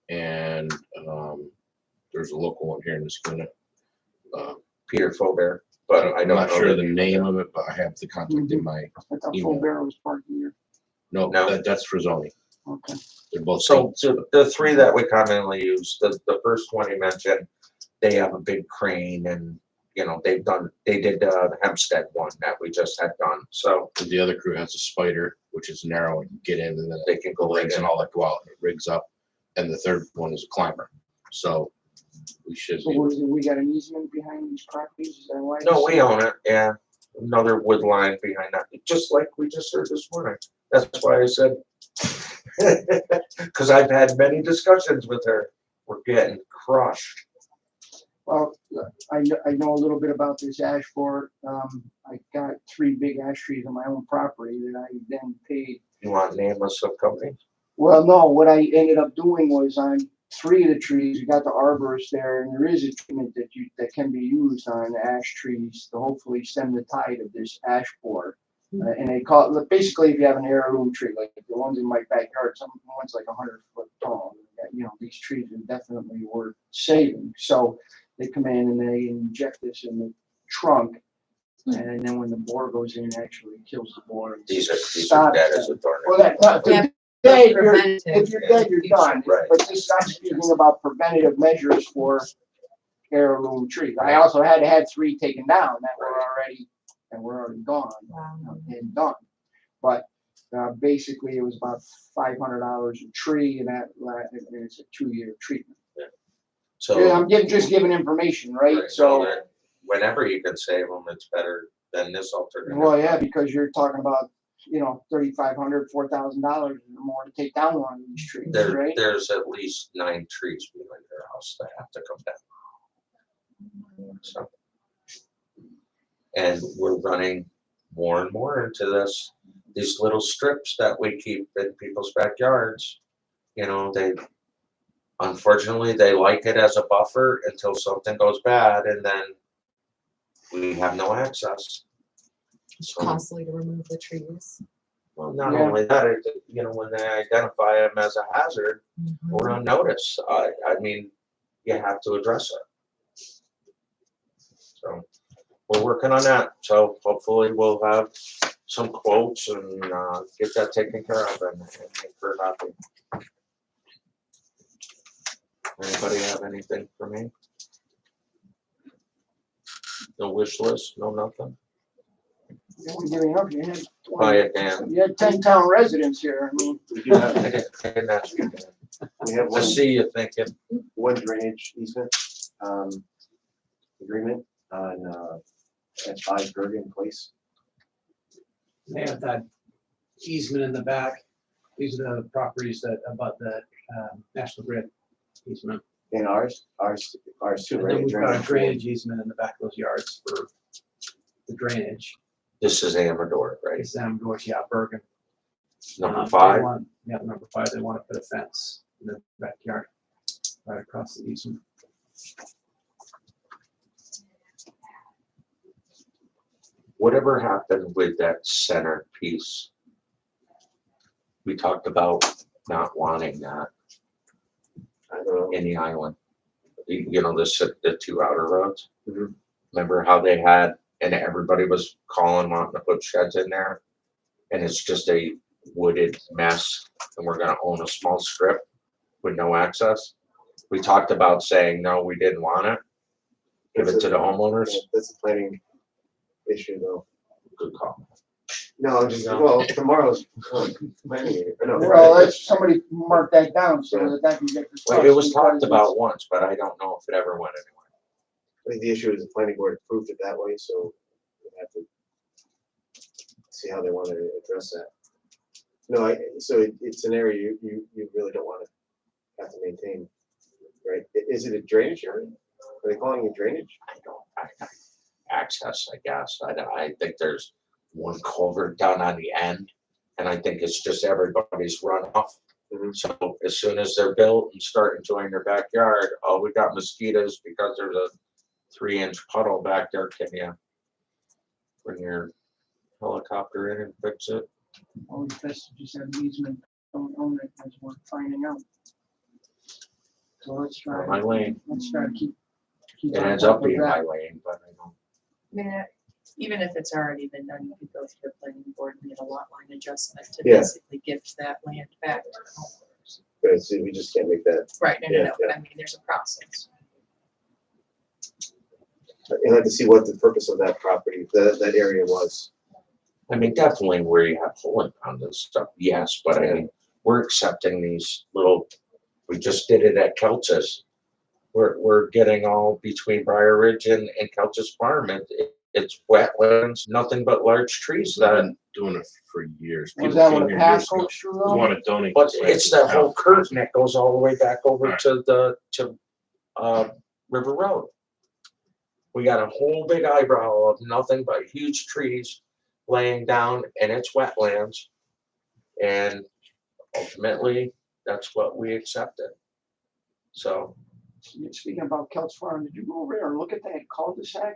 and there's a local one here in Niskuna. Peter Faubert, but I I'm don't not know sure the the name of it, but I have the contact in my, I thought Email. Full Barrel was parking here. no, No. that's for zoning. Okay. They're both. So same. the 3 that we commonly use, the first one you mentioned, they have a big crane and, they did the Hempstead one that we just had done. So The other crew has a spider, which is narrow and get in, and then they can go the right legs in. and all that go out and it rigs up. And the third one is a climber. So we should So be, what is it, we got an easement behind these properties? Is that why? No, we own it, yeah. Another wood line behind that, just like we just heard this morning. That's why I said. Cause I've had many discussions with her. We're getting crushed. Well, I know a little bit about this ash board. I got 3 big ash trees on my own property that I then paid. You want to name us some company? Well, no, what I ended up doing was three of the trees, we got the arborist there, and there is a treatment that can be used on ash trees to hopefully stem the tide of this ash borer. And they call it, basically, if you have an heirloom tree, like the ones in my backyard, one's like 100 foot tall. You know, these trees are definitely worth saving. So they come in and they inject this in the trunk. And then when the borer goes in, it actually kills the borer. These are Stops dead them. as a tornado. Well, if Yeah. you're dead, Preventative. if you're dead, you're done. Right. But this, I'm speaking about preventative measures for heirloom trees. I also had three taken down that were already gone and done. But basically, it was about $500 a tree, and and it's a 2-year treatment. So. Yeah, I'm just giving information, right? So, then whenever you can save them, it's better than this alternative. well, yeah, because you're talking about, you know, $3,500, $4,000 or more to take down one of these trees, right? There's at least 9 trees behind your house that have to come down. So. And we're running more and more into these little strips that we keep in people's backyards. You know, unfortunately, they like it as a buffer until something goes bad, and then we have no access. It's So, costly to remove the trees. well, not Yeah. only that, you know, when they identify them as a hazard, we're on notice. I mean, you have to address it. So we're working on that. So hopefully we'll have some quotes and get that taken care of and make her happy. Anybody have anything for me? No wish list, no nothing? You weren't giving up. You had Quiet, Dan. You had 10 town residents here. I mean, We do have, I didn't ask you, Dan. we have I see you thinking. one drainage easement, agreement on, at 5 Bergen Place. They have that easement in the back. These are the properties that abut the National Grid easement. And ours too, And right? then we've got a drainage easement in the back of those yards for the drainage. This is Amador, right? It's them, North, yeah, Bergen. Number They 5. Yeah, number 5, they want to put a fence in the backyard, right across the easement. Whatever happened with that center piece? We talked about not wanting that I don't know. in the island. You know, the 2 outer roads. Mhm. Remember how they had, and everybody was calling, wanting to put sheds in there? And it's just a wooded mess, and we're gonna own a small strip with no access. We talked about saying, no, we didn't want it. Give it to the homeowners. Yeah, that's a planning issue though. Good call. No, just, well, tomorrow's planning, I know. well, Friday. let's somebody mark that down so that can get discussed. Well, it was talked because about once, but I don't know if it ever went anywhere. I think the issue is the planning board approved it that way, so we have to see how they want to address that. No, so it's an area you really don't want to have to maintain, right? Is it a drainage area? Are they calling it drainage? Access, I guess. I think there's one culvert down on the end, and I think it's just everybody's runoff. Mhm. So as soon as they're built and start enjoying their backyard, oh, we got mosquitoes because there's a 3-inch puddle back there. Can you bring your helicopter in and fix it? Always best to just have an easement, don't own it, as we're finding out. So let's try. My lane. Let's try to keep. It on ends top up of being that. my lane, but I don't. Yeah, even if it's already been done, you could go to the planning board and get a lot line adjustment to Yeah. basically gift that land back to the homeowners. But see, we just can't make that. Right, no, Yeah, no, but I mean, there's a process. You'll have to see what the purpose of that property, that area was. I mean, definitely where you have pulling on this stuff, yes, but I mean, we're accepting these little, we just did it at Kelch's. We're getting all between Briar Ridge and Kelch's Farm, it's wetlands, nothing but large trees I've that, been doing it for years. Was People that came what a here path years ago. goes through Who though? want to donate. but this land it's to that the whole town. curtain that goes all the way back over Right. to River Road. We got a whole big eyebrow of nothing but huge trees laying down, and it's wetlands. And ultimately, that's what we accepted. So, Speaking about Kelts Farm, did you go over there and look at that cul-de-sac?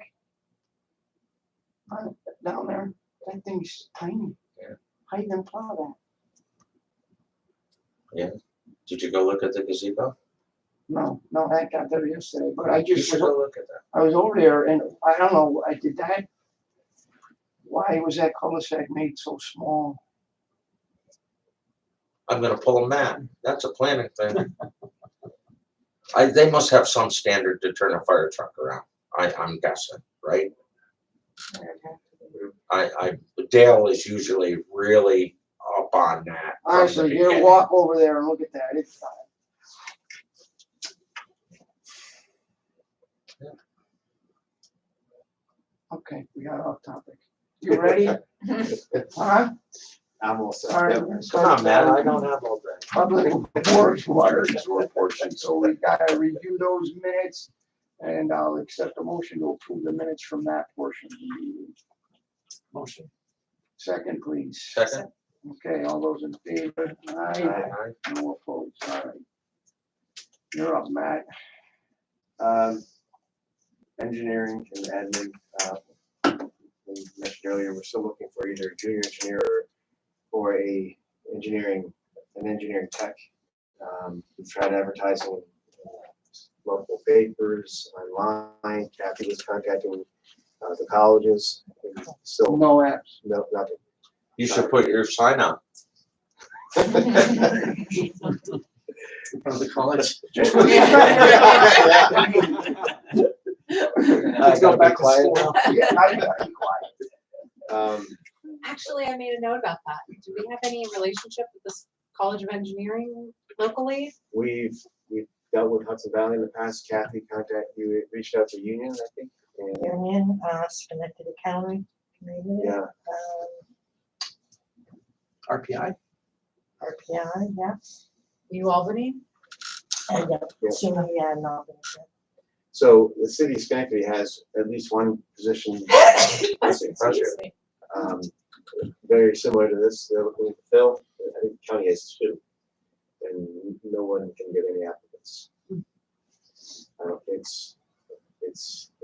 Down there, that thing's tiny. Yeah. How you gonna plow that? did you go look at the gazebo? No, I got there yesterday, but I You just, should go look at that. I was over there and I don't know, I did that. Why was that cul-de-sac made so small? I'm gonna pull a mat. That's a planning thing. They must have some standard to turn a fire truck around. I'm guessing, right? Dale is usually really up on that. from the Honestly, you beginning. walk over there and look at that, it's fine. Okay, we got off topic. You ready? Huh? I'm all set. All right. Yep. we're gonna Come start on, man, with, I don't have all day. Public works water sewer portion, so we gotta review those minutes. And I'll accept a motion to approve the minutes from that portion of the meeting. Motion. Second, please. Second? Okay, all those in favor? Aye. Aye. No opposed, all right. You're up, Matt. Engineering and admin, we mentioned earlier, we're still looking for either a junior engineer or an engineering tech. We've tried advertising in local papers, online. Kathy was contacting the colleges. And still, No apps. no, nothing. You should put your sign up. From the college. Let's go back to school. Yeah, I gotta be quiet. Actually, I made a note about that. Do we have any relationship with this College of Engineering locally? We've dealt with Hudson Valley in the past. Kathy contacted you, reached out to Union, I think. And, Union, Schenectady County, maybe, yeah, RPI. RPI, yeah. New Albany? And, Yeah. SUNY and Albany. so the city of Schenectady has at least one position Excuse me. um, very similar to this, they're looking to fill. I think the county has two. And no one can get any applicants.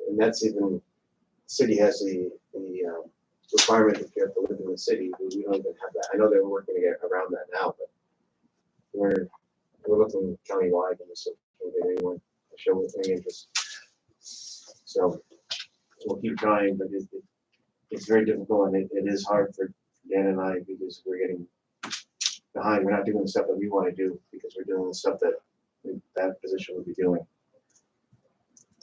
And that's even, city has the requirement that you have to live in the city, but we don't even have that. I know they're working to get around that now, but we're looking countywide and we can't get anyone to show any interest. So we'll keep trying, but it's very difficult and it is hard for Dan and I because we're getting behind. We're not doing the stuff that we want to do because we're doing the stuff that position would be doing.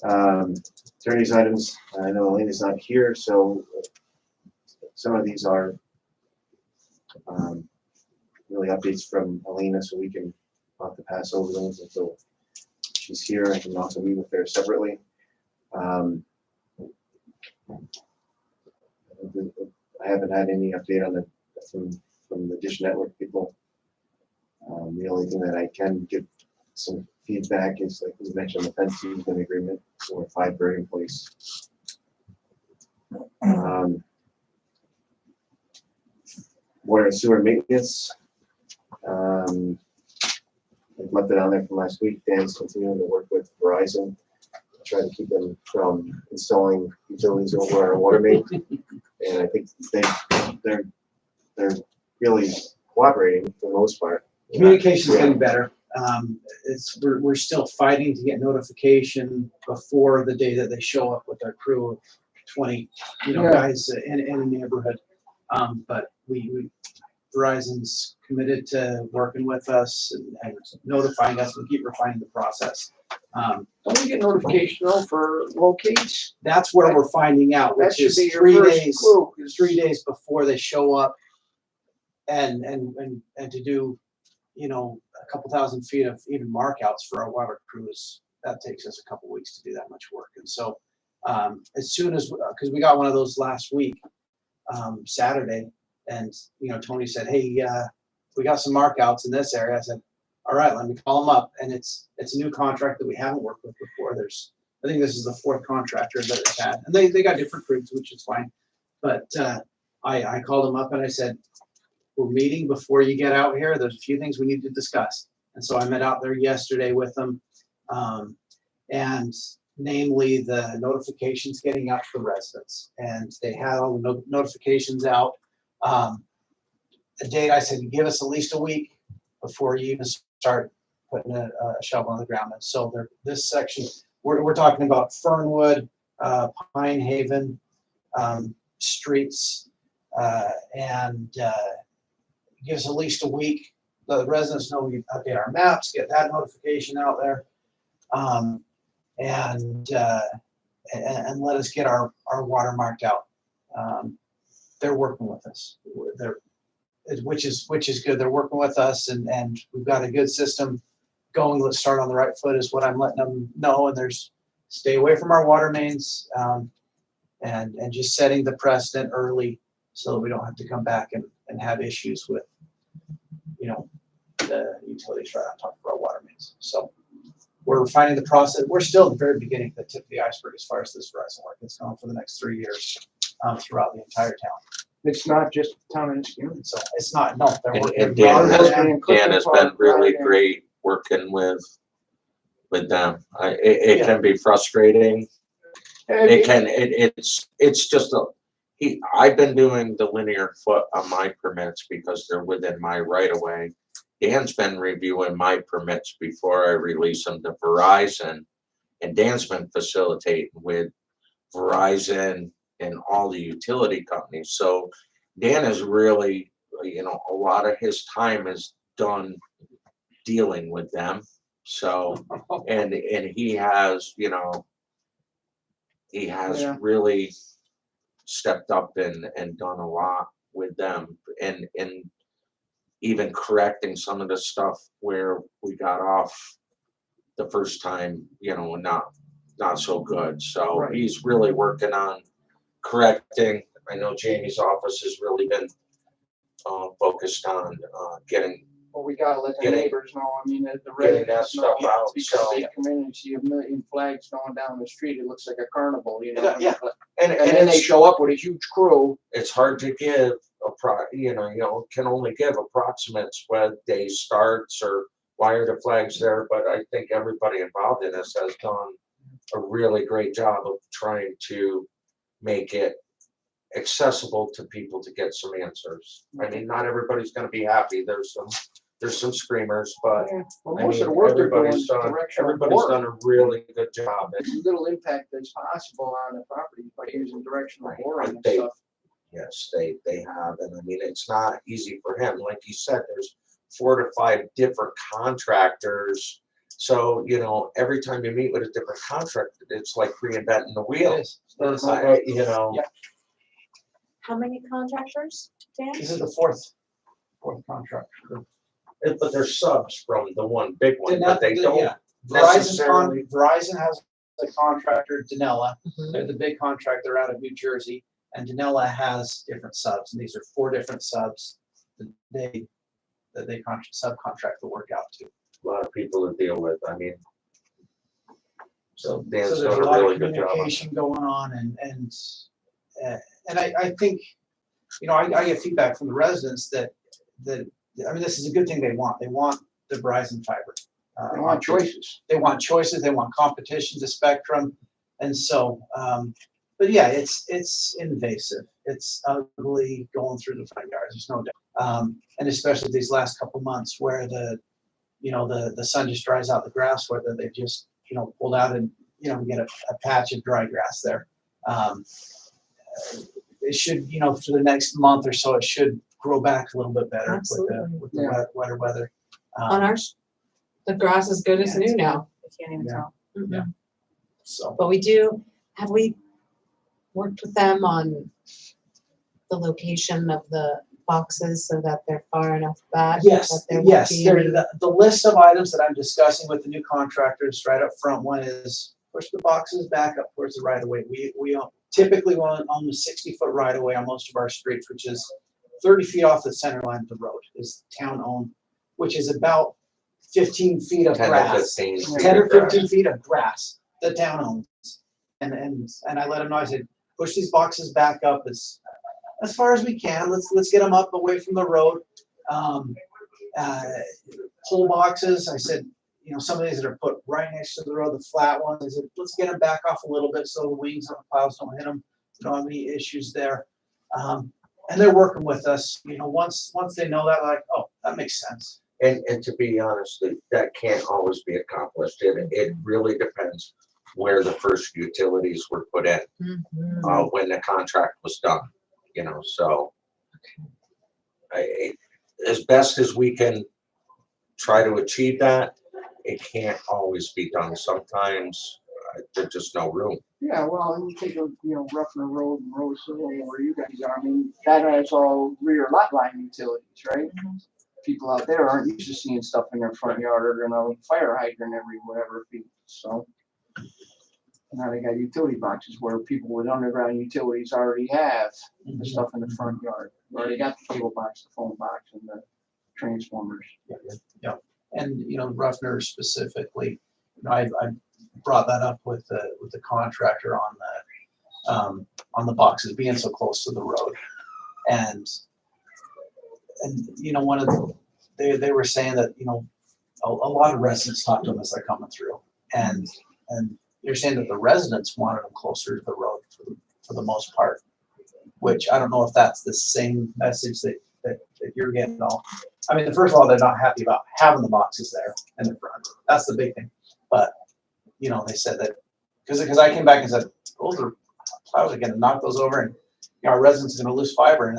Attorney's items, I know Elena's not here, so some of these are really updates from Elena, so we can have to pass over those until she's here. I can also meet with her separately. I haven't had any update on from the Dish Network people. The only thing that I can give some feedback is, like we mentioned, the fence easement agreement for 5 Bergen Place. Water and sewer maintenance. I've left it on there from last week. Dan's continuing to work with Verizon, try to keep them from installing utilities over our water main. And I think they're really cooperating for the most part. Communication's getting better. We're still fighting to get notification before the day that they show up with our crew of 20, Yeah. guys in a neighborhood. But Verizon's committed to working with us and notifying us. We keep refining the process. Don't we get notification though for locates? That's where we're finding out, That which should is be your 3 first days. clue. 3 days before they show up, and to do, a couple thousand feet of even markouts for our water crews. That takes us a couple weeks to do that much work. And so, as soon as, because we got one of those last week, Saturday, and Tony said, "Hey, we got some markouts in this area." I said, "All right, let me call them up." And it's a new contract that we haven't worked with before. I think this is the 4th contractor that it's had, and they got different crews, which is fine. But I called them up and I said, "We're meeting before you get out here. There's a few things we need to discuss." And so I met out there yesterday with them, And namely the notifications getting out to the residents. And they had all the notifications out. The date I said, give us at least a week before you even start putting a shovel on the ground. And so there, this section, we're talking about Fernwood, Pine Haven, streets, and give us at least a week. The residents know we update our maps, get that notification out there, and let us get our water marked out. They're working with us. Which is good. They're working with us, and we've got a good system going. Let's start on the right foot is what I'm letting them know. And there's stay away from our water mains, and just setting the precedent early so that we don't have to come back and have issues with, the utilities right on top of our water mains. So we're refining the process. We're still at the very beginning, the tip of the iceberg as far as this Verizon work. It's going for the next 3 years throughout the entire town. It's not just town and community. So it's not, no, they're working. And Dan has- Dan has been really great working with them. It can be frustrating. It's just I've been doing the linear foot on my permits because they're within my right of way. Dan's been reviewing my permits before I release them to Verizon, and Dan's been facilitating with Verizon and all the utility companies. So Dan is really, a lot of his time is done dealing with them. So, and he has, Yeah. really stepped up and done a lot with them, and even correcting some of the stuff where we got off the first time, not so good. So Right. he's really working on correcting. I know Jamie's office has really been focused on getting. Well, we gotta let the Getting- neighbors know. I mean, the getting that residents know, stuff out, because so- they come in and see a million flags going down the street. It looks like a carnival, Yeah. And And then they show up with a huge crew. it's hard to give can only give approximates when day starts or why are the flags there, but I think everybody involved in this has done a really great job of trying to make it accessible to people to get some answers. I mean, not everybody's gonna be happy. There's some screamers, but Well, I most of mean, the work they're doing everybody's is done, directional everybody's board. done a really good job. As little impact as possible on the property by using directional boring and They- stuff. Yes, they have, and I mean, it's not easy for him. Like you said, there's 4 to 5 different contractors. So, every time you meet with a different contractor, it's like reinventing the wheel. It is. It is. Yeah. How many contractors, Dan? This is the fourth contract. But they're subs from the one big one, Did but not- they yeah. don't Verizon necessarily. has a contractor, Danella. They're the big contractor out of New Jersey, and Danella has different subs, and these are 4 different subs that they subcontract the work out to. A lot of people to deal with, I mean. So So Dan's there's a done a lot of really good job. on communication going on, and I think, I get feedback from the residents that, I mean, this is a good thing they want. They want the Verizon fiber. They want choices. They want choices, they want competition to Spectrum. And so, but yeah, it's invasive. It's ugly going through the front yards, there's no doubt. And especially these last couple months where the sun just dries out the grass, whether they've just, pulled out and, we get a patch of dry grass there. It should, for the next month or so, it should grow back a little bit better Absolutely. with the wetter weather. On ours, the grass is good as Yeah, new now. I can't even Yeah. tell. Mhm. So. But have we worked with them on the location of the boxes so that they're far enough back? Yes, that there won't yes, be there, any- the list of items that I'm discussing with the new contractors right up front, one is push the boxes back up towards the right of way. We typically want on the 60-foot right of way on most of our streets, which is 30 feet off the center line of the road, is town owned, which is about 15 feet of 10 to grass. 15 feet 10 or of grass. 15 feet of grass the town owns. And I let them know, I said, push these boxes back up as far as we can. Let's get them up away from the road. Pole boxes, I said, you know, some of these that are put right next to the road, the flat ones, I said, let's get them back off a little bit so the wings on the plows don't hit them. Don't have any issues there. And they're working with us, you know, once they know that, like, oh, that makes sense. And to be honest, that can't always be accomplished. It really depends where the first utilities were put in, when the contract was done, you know, so. As best as we can try to achieve that, it can't always be done. Sometimes there's just no room. Yeah, well, and you take a, you know, Ruffner Road and Roseville where you guys are, I mean, that has all rear lot line utilities, right? People out there aren't used to seeing stuff in their front yard or, you know, fire hydrant every whatever feet, so. Now they got utility boxes where people with underground utilities already have the stuff in the front yard. Already got the cable box, the phone box, and the transformers. Yeah, and you know, Ruffner specifically, you know, I brought that up with the contractor on the boxes being so close to the road, and you know, one of they were saying that, you know, a lot of residents talk to them as they're coming through, and they're saying that the residents wanted them closer to the road for the most part, which I don't know if that's the same message that you're getting all. I mean, first of all, they're not happy about having the boxes there in the front. That's the big thing. But, you know, they said that, because I came back and said, those are plows are gonna knock those over, and you know, our residents are gonna lose fiber, and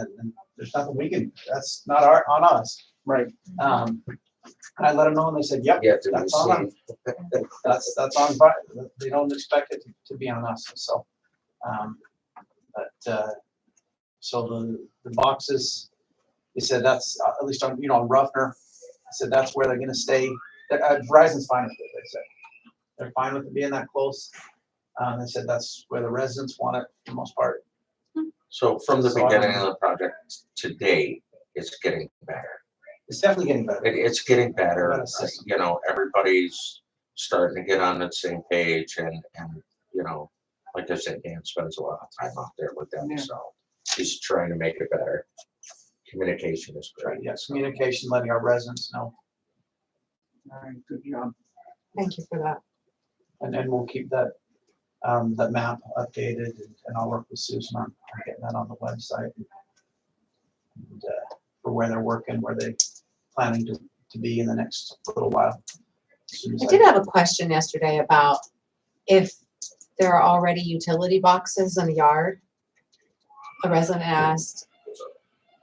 there's nothing we can, that's not on us. Right. And I let them know, and they said, yep, You have to that's on them. That's on, they don't expect it to be on us, so. So the boxes, they said that's, at least on, you know, on Ruffner, I said that's where they're gonna stay. Verizon's fine with it, they said. They're fine with it being that close. They said that's where the residents want it for the most part. So from the So I don't beginning know. of the project to date, it's getting better. It's definitely getting better. It's getting better. Better system. You know, everybody's starting to get on the same page, and you know, like I said, Dan spends a lot of time out there with them, Yeah. so he's trying to make it better. Communication is great. Yes, communication, letting our residents know, All right, good job. Thank you for that. and then we'll keep that map updated, and I'll work with Susan on getting that on the website. And, for where they're working, where they planning to be in the next little while. As soon as I did have a question yesterday about if there are already utility boxes in a yard. A resident asked,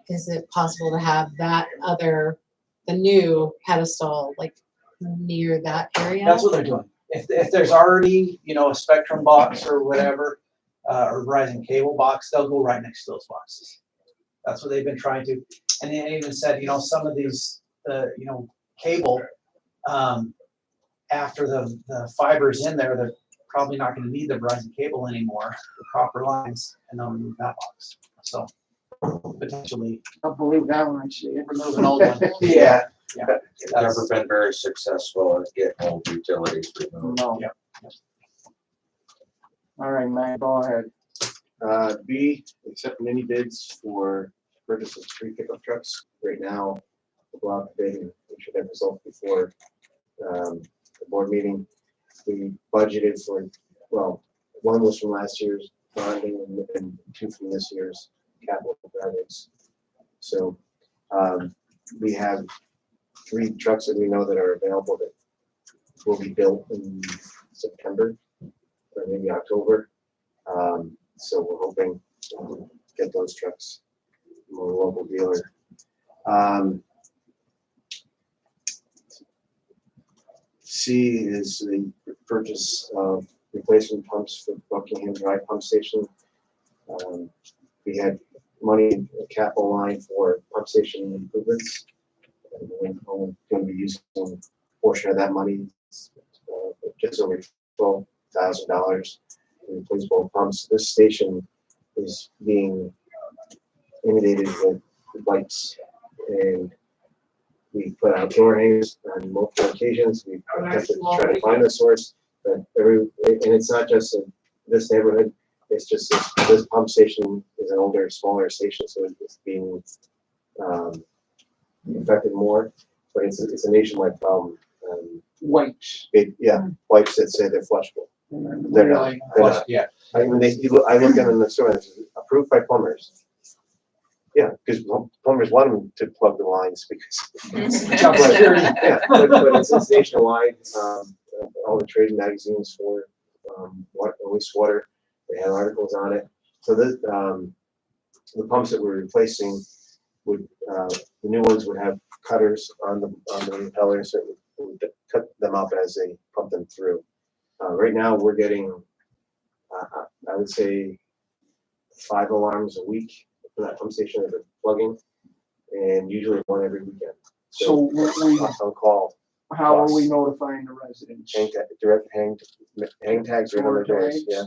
is it possible to have the new pedestal, like near that area? That's what they're doing. If there's already, you know, a Spectrum box or whatever, or Verizon cable box, they'll go right next to those boxes. That's what they've been trying to. And they even said, you know, some of these, you know, cable, after the fiber's in there, they're probably not gonna need the Verizon cable anymore, the copper lines, and they'll remove that box. So potentially I'll believe that when I see it. remove an old one. Yeah. It's never been very successful at getting old utilities removed. No. Yeah. All right, Matt, go ahead. B, accept mini bids for purchase of 3 pickup trucks. Right now, we'll go out to bid, and we should have results before the board meeting. We budgeted for, well, one was from last year's bonding and 2 from this year's capital projects. So we have 3 trucks that we know that are available that will be built in September or maybe October. So we're hoping to get those trucks from a local dealer. C is the purchase of replacement pumps for Buckingham Drive Pump Station. We had money in a capital line for pump station improvements. And we're going to be using a portion of that money, just over $12,000 to replace both pumps. This station is being inundated with lights, and we put out door hangers on multiple occasions. We attempted to try to find the source, but and it's not just in this neighborhood. It's just this pump station is an older, smaller station, so it's being affected more. But it's a nationwide problem. wipes. Wipes that say they're flushable. And They're not. really, They're not. Yeah. I mean, I looked at them in the store, and it says, approved by plumbers. Yeah, because plumbers want them to plug the lines because. Job security. Yeah, but it's nationwide, all the trade magazines for, wastewater, they have articles on it. So the pumps that we're replacing would, the new ones would have cutters on the impellers that would cut them up as they pump them through. Right now, we're getting, I would say, 5 alarms a week for that pump station that they're plugging, and usually one every weekend. So On call, how are we notifying the residents? direct hang tags right on their doors, Tags? yeah.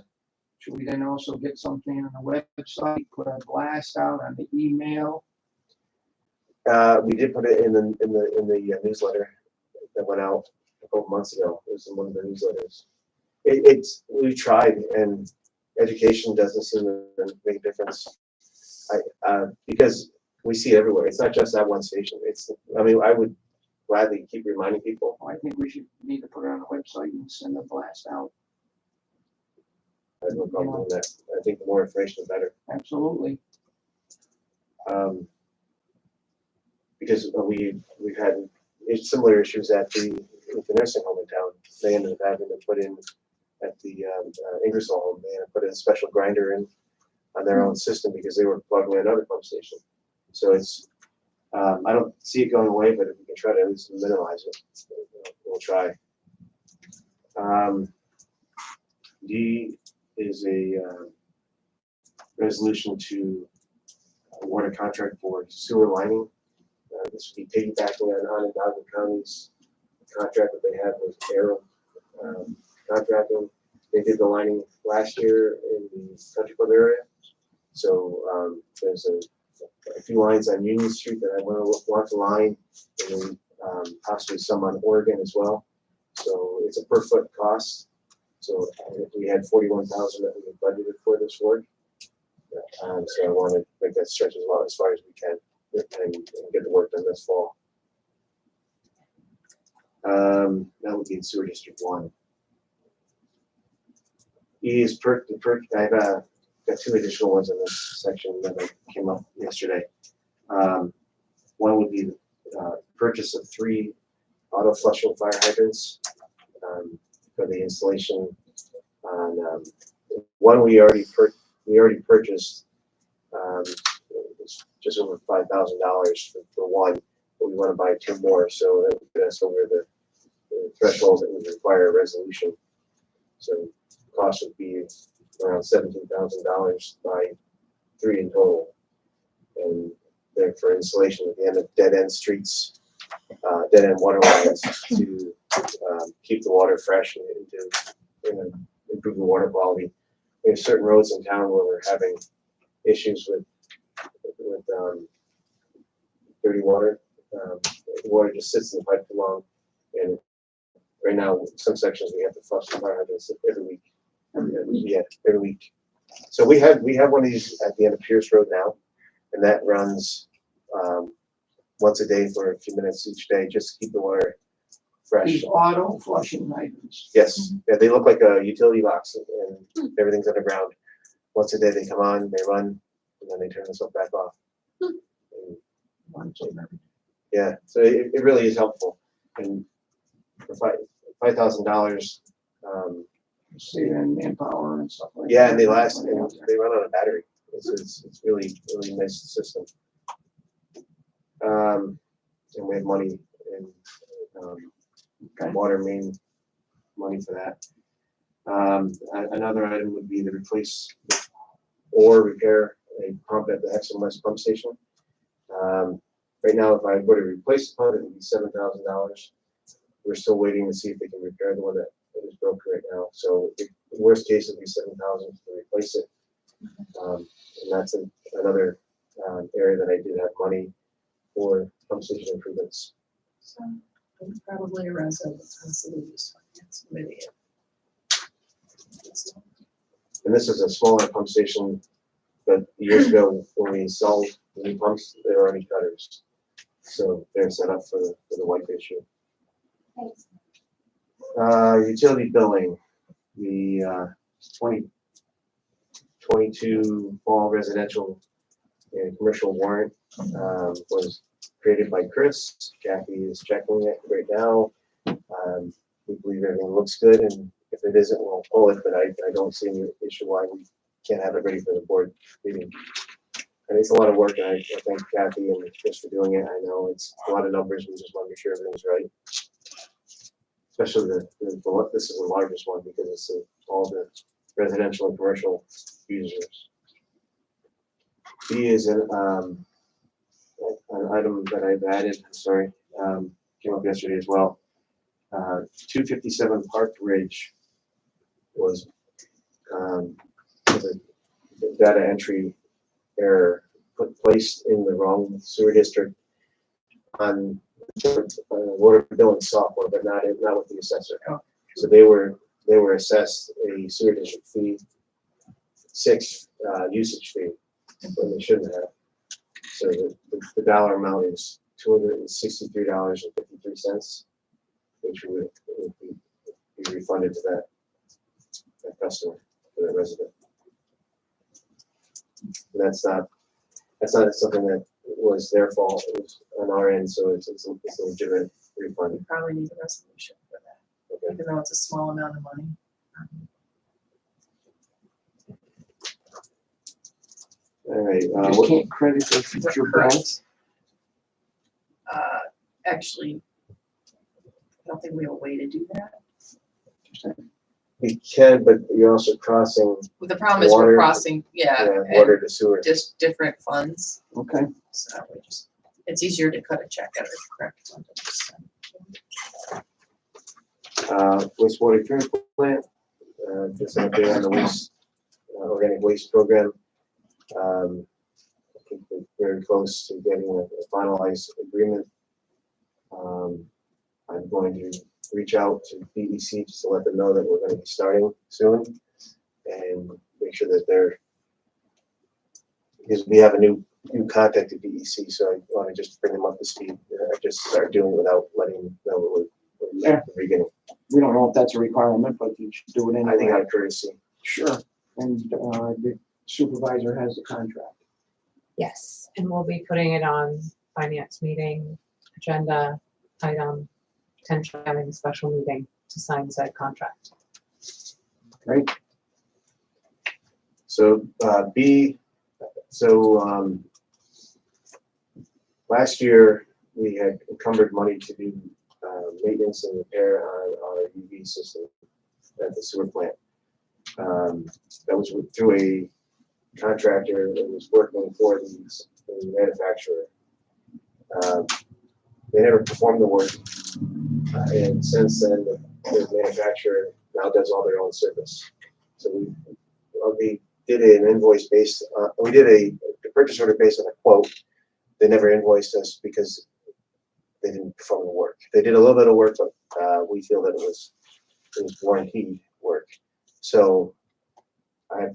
Should we then also get something on the website, put a blast out on the email? We did put it in the newsletter that went out a couple months ago. It was in one of the newsletters. We tried, and education doesn't seem to make a difference. Because we see it everywhere. It's not just that one station. I would gladly keep reminding people. I think we need to put it on the website and send a blast out. I have no problem doing that. I think the more information, the better. Absolutely. Because we've had similar issues at the nursing home in town. They ended up having to put in at the Ingersoll home. They had to put in a special grinder in on their own system because they were plugging in another pump station. So it's I don't see it going away, but if we can try to at least minimize it, we'll try. D is a resolution to award a contract for sewer lining. This would be piggybacking on Onondaga County's contract that they have with Arrow Contracting. They did the lining last year in the Country Club area. So there's a few lines on Union Street that I want to line, and then possibly some on Oregon as well. So it's a per foot cost. So we had 41,000 that we had budgeted for this work. So I want to make that stretch as far as we can and get the work done this fall. That would be in Sewer District 1. E is perk. I've got 2 additional ones in this section that came up yesterday. One would be the purchase of 3 auto flushing fire hydrants for the installation on one we already purchased. It's just over $5,000 for one, but we want to buy 2 more, so that would get us over the threshold that would require a resolution. So the cost would be around $17,000 by 3 in total, and they're for installation at the end of dead end streets, dead end water lines to keep the water fresh and to improve the water quality. We have certain roads in town where we're having issues with dirty water. The water just sits in the pipe too long, and right now, some sections we have to flush the fire hydrants every week. Every week. So we have one of these at the end of Pierce Road now, and that runs once a day for a few minutes each day, just to keep the water fresh. These auto flushing hydrants. Yes, yeah, they look like a utility box, and everything's underground. Once a day they come on, they run, and then they turn themselves back off. Yeah, so it really is helpful, and for $5,000. Saving manpower and stuff like that. Yeah, and they last, and they run on a battery. It's really nice system. And we have money and water main money for that. Another item would be to replace or repair a pump at the Exxon West pump station. Right now, if I were to replace the pump, it would be $7,000. We're still waiting to see if they can repair the one that is broken right now. So the worst case would be $7,000 to replace it. And that's another area that I did have money for pump station improvements. So it's probably a responsibilities finance committee. And this is a smaller pump station, but years ago when we installed the new pumps, they were already cutters. So they're set up for the wipe issue. Utility billing, the 2022 fall residential and commercial warrant was created by Chris. Kathy is checking it right now. We believe everything looks good, and if it isn't, we'll pull it, but I don't see any issue why we can't have it ready for the board meeting. And it's a lot of work, and I thank Kathy and Chris for doing it. I know it's a lot of numbers, we just want to make sure everything's right. Especially this is the largest one because it's all the residential and commercial users. B is an item that I've added, I'm sorry, came up yesterday as well. 257 Park Ridge was a data entry error placed in the wrong sewer district on water billing software, but not with the assessor. So they were assessed a sewer district fee, 6 usage fee, when they shouldn't have. So the dollar amount is $263.53, which would be refunded to that customer, to that resident. And that's not something that was their fault. It was on our end, so it's a legitimate refund. We probably need a resolution for that, Okay. even though it's a small amount of money. All right. Just can't credit their future grants. Actually, I don't think we have a way to do that. We can, but you're also crossing Well, the problem is Water- we're crossing, and water to sewer. just different funds, Okay. so it's easier to cut a check out of the correct fund. Wastewater treatment plant, just an update on the waste, organic waste program. I think we're very close to getting a finalized agreement. I'm going to reach out to BEC just to let them know that we're going to be starting soon and make sure that because we have a new contact at BEC, so I want to just bring them up to speed. I just started doing it without letting them know what we're at the beginning. We don't know if that's a requirement, but you should do it anyway. I think out of courtesy. Sure. And the supervisor has the contract. Yes, and we'll be putting it on finance meeting, agenda item, potentially having a special meeting to sign said contract. Great. So last year we had encumbered money to do maintenance and repair on our UV system at the sewer plant. That was through a contractor that was working for the manufacturer. They never performed the work, and since then the manufacturer now does all their own service. So we did an invoice based. We did a purchase order based on a quote. They never invoiced us because they didn't perform the work. They did a little bit of work, but we feel that it was warranted work. So I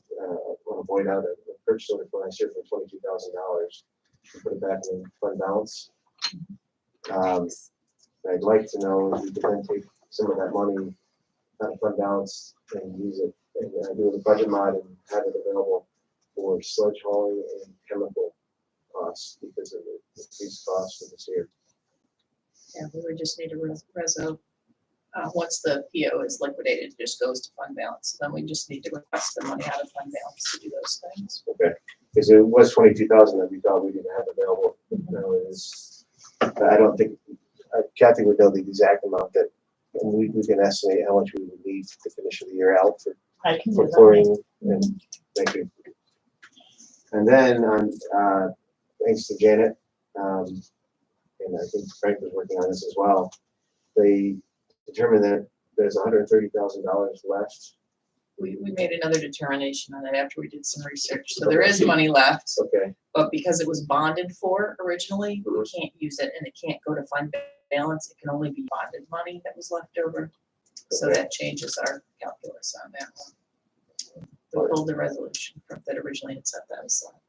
want to void out a purchase order for last year for $22,000. Put it back in fund balance. I'd like to know if we could then take some of that money out of fund balance and use it and do the budget mod and have it available for sludge hauling and chemical costs because of the increased costs for this year. Yeah, we would just need a reso. Once the PO is liquidated, it just goes to fund balance. So then we just need to request the money out of fund balance to do those things. Okay, because it was 22,000 that we thought we didn't have available. Now it is. I don't think Kathy would know the exact amount that we can estimate how much we would need to finish the year out for chlorine and thank you. And then thanks to Janet, and I think Frank was working on this as well. They determined that there's $130,000 left. We made another determination on that after we did some research. So there is money left, Okay. but because it was bonded for originally, we can't use it and it can't go to fund balance. It can only be bonded money that was left over. So Okay. that changes our calculus on that one. We pulled the resolution that originally had set that aside.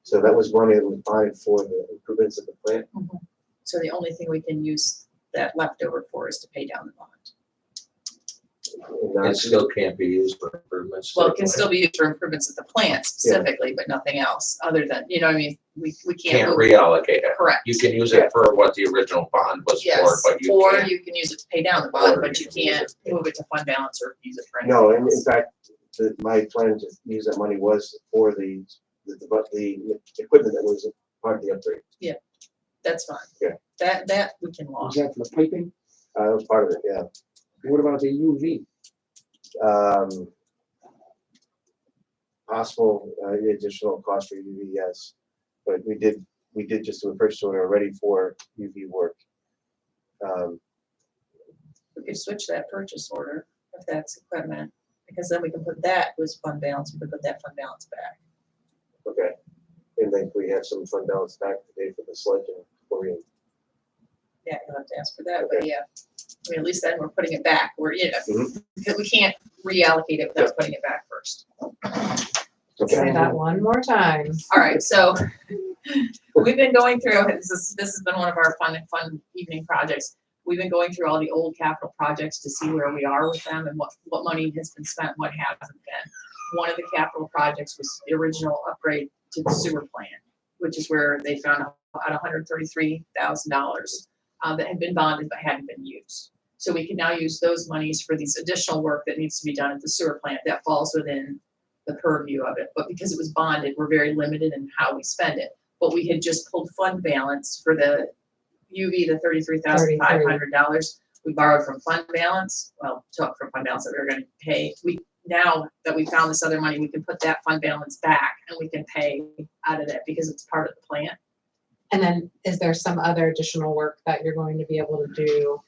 So that was money that was bonded for the improvements of the plant. So the only thing we can use that leftover for is to pay down the bond. It still can't be used for improvements. to Well, the it can plant. still be used for improvements at the plant specifically, but nothing else, other than, you know what I mean? We can't. Can't move- reallocate it. Correct. You can use it for what the original bond was for, Yes, but you or can't. you can use it to pay down the bond, Or but you you can use can't it. move it to fund balance or use it for anything No, and in else. fact, my plan to use that money was for the equipment that was part of the upgrade. That's fine. Yeah. That we can Is lock. that for the piping? That was part of it, yeah. What about the UV? Possible additional cost for UV, yes. But we did just do a purchase order already for UV work. We could switch that purchase order if that's equipment, because then we can put that was fund balance, we could put that fund balance back. Okay. And then we have some fund balance back to pay for the sludge and chlorine. Yeah, you'll have to ask for that, but yeah. I mean, at least then we're putting it back, we're, you know, Mhm. because we can't reallocate it without putting it back first. Say that one more time. All right, so we've been going through, this has been one of our fun evening projects. We've been going through all the old capital projects to see where we are with them and what money has been spent, what hasn't been. One of the capital projects was the original upgrade to the sewer plant, which is where they found out $133,000 that had been bonded but hadn't been used. So we can now use those monies for these additional work that needs to be done at the sewer plant that falls within the purview of it. But because it was bonded, we're very limited in how we spend it. But we had just pulled fund balance for the UV, the $33,500. We borrowed from fund balance, well, took from fund balance that we were gonna pay. Now that we found this other money, we can put that fund balance back and we can pay out of that because it's part of the plan. And then is there some other additional work that you're going to be able to do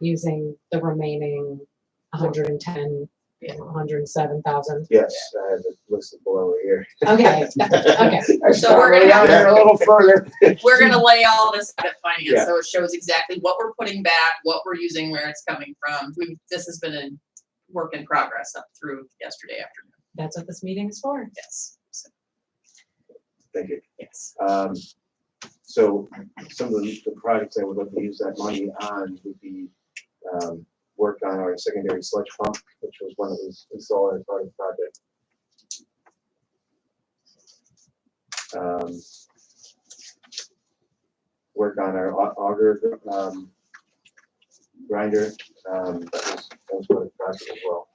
using the remaining 110, 107,000? Yes, I have it listed below here. Okay, okay. So we're gonna Down there a little further. We're gonna lay all this out at finance, Yeah. so it shows exactly what we're putting back, what we're using, where it's coming from. This has been a work in progress up through yesterday afternoon. That's what this meeting is for. Yes. So, Thank you. yes. So some of the projects I would like to use that money on would be work on our secondary sludge pump, which was one that was installed as part of the project. Work on our auger grinder, that was part of the project as well.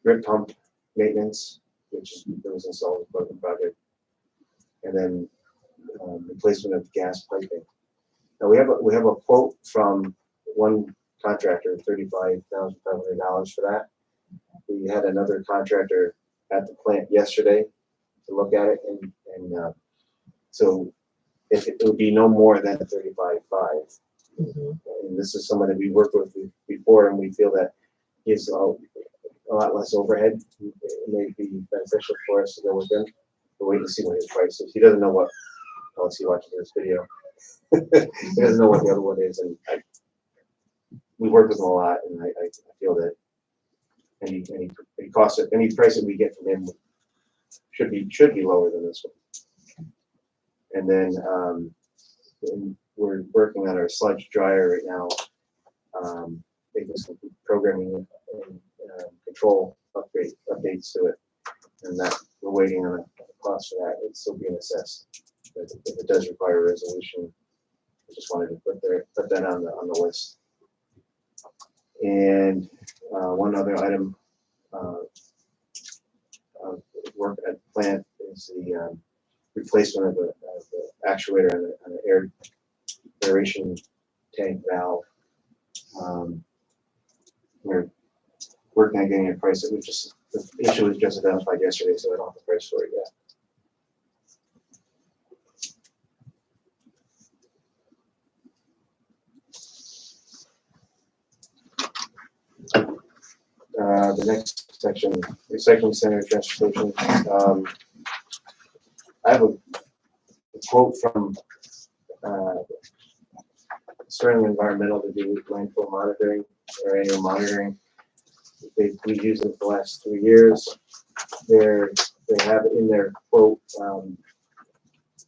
Grip pump maintenance, which was installed as part of the project. And then replacement of gas piping. Now we have a quote from one contractor, $35,500 for that. We had another contractor at the plant yesterday to look at it, and so if it would be no more than $35,500. And this is someone that we worked with before, and we feel that gives a lot less overhead. It may be beneficial for us to go with him. We're waiting to see what his price is. He doesn't know what, unless he watches this video. He doesn't know what the other one is, and we work with him a lot, and I feel that any cost, any price that we get from him should be lower than this one. And then we're working on our sludge dryer right now, making some programming and control updates to it, and that we're waiting on a cost for that. It's still being assessed, but if it does require a resolution, I just wanted to put that on the list. And one other item of work at the plant is the replacement of the actuator on the aeration tank valve. We're working on getting a price that the issue was just identified yesterday, so I don't have the price for it yet. The next section, recycling center, transportation. I have a quote from Sterling Environmental to do landfill monitoring or annual monitoring. We've used them for the last 3 years. They have in their quote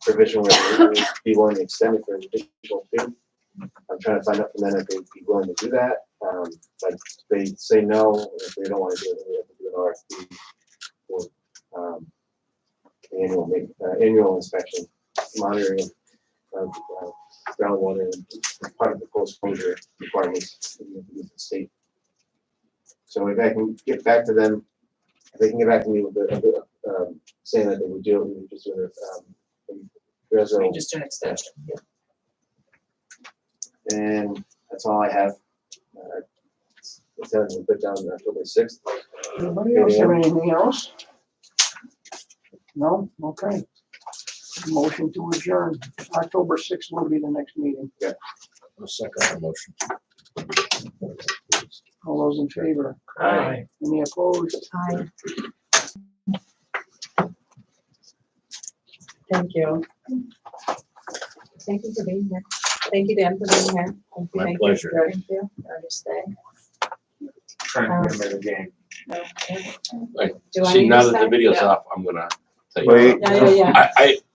provision where they would be willing to extend it for an additional 2. I'm trying to find out from them if they'd be willing to do that. But they say no, and if they don't want to do it, then we have to do an RFP for, annual inspection, monitoring of, groundwater and part of the post-closure requirements that we have to do with the state. So if I can get back to them, if they can get back to me with saying that they would do it, we would just do it. Just an extension. And that's all I have. It says we put down October 6th. Anybody else have anything else? No? Okay. Motion to adjourn. October 6th will be the next meeting. I'll second the motion. All those in favor? Aye. Any opposed? Aye. Thank you. Thank you for being here. Thank you, Dan, for being here. Thank you. My Thank you. pleasure. Thank you. I'll just stay. Trying to get them in the game. Okay. Like, Do I See, need now to that the stay? video's Yeah. up, I'm gonna tell you. Wait. Yeah, yeah, yeah. I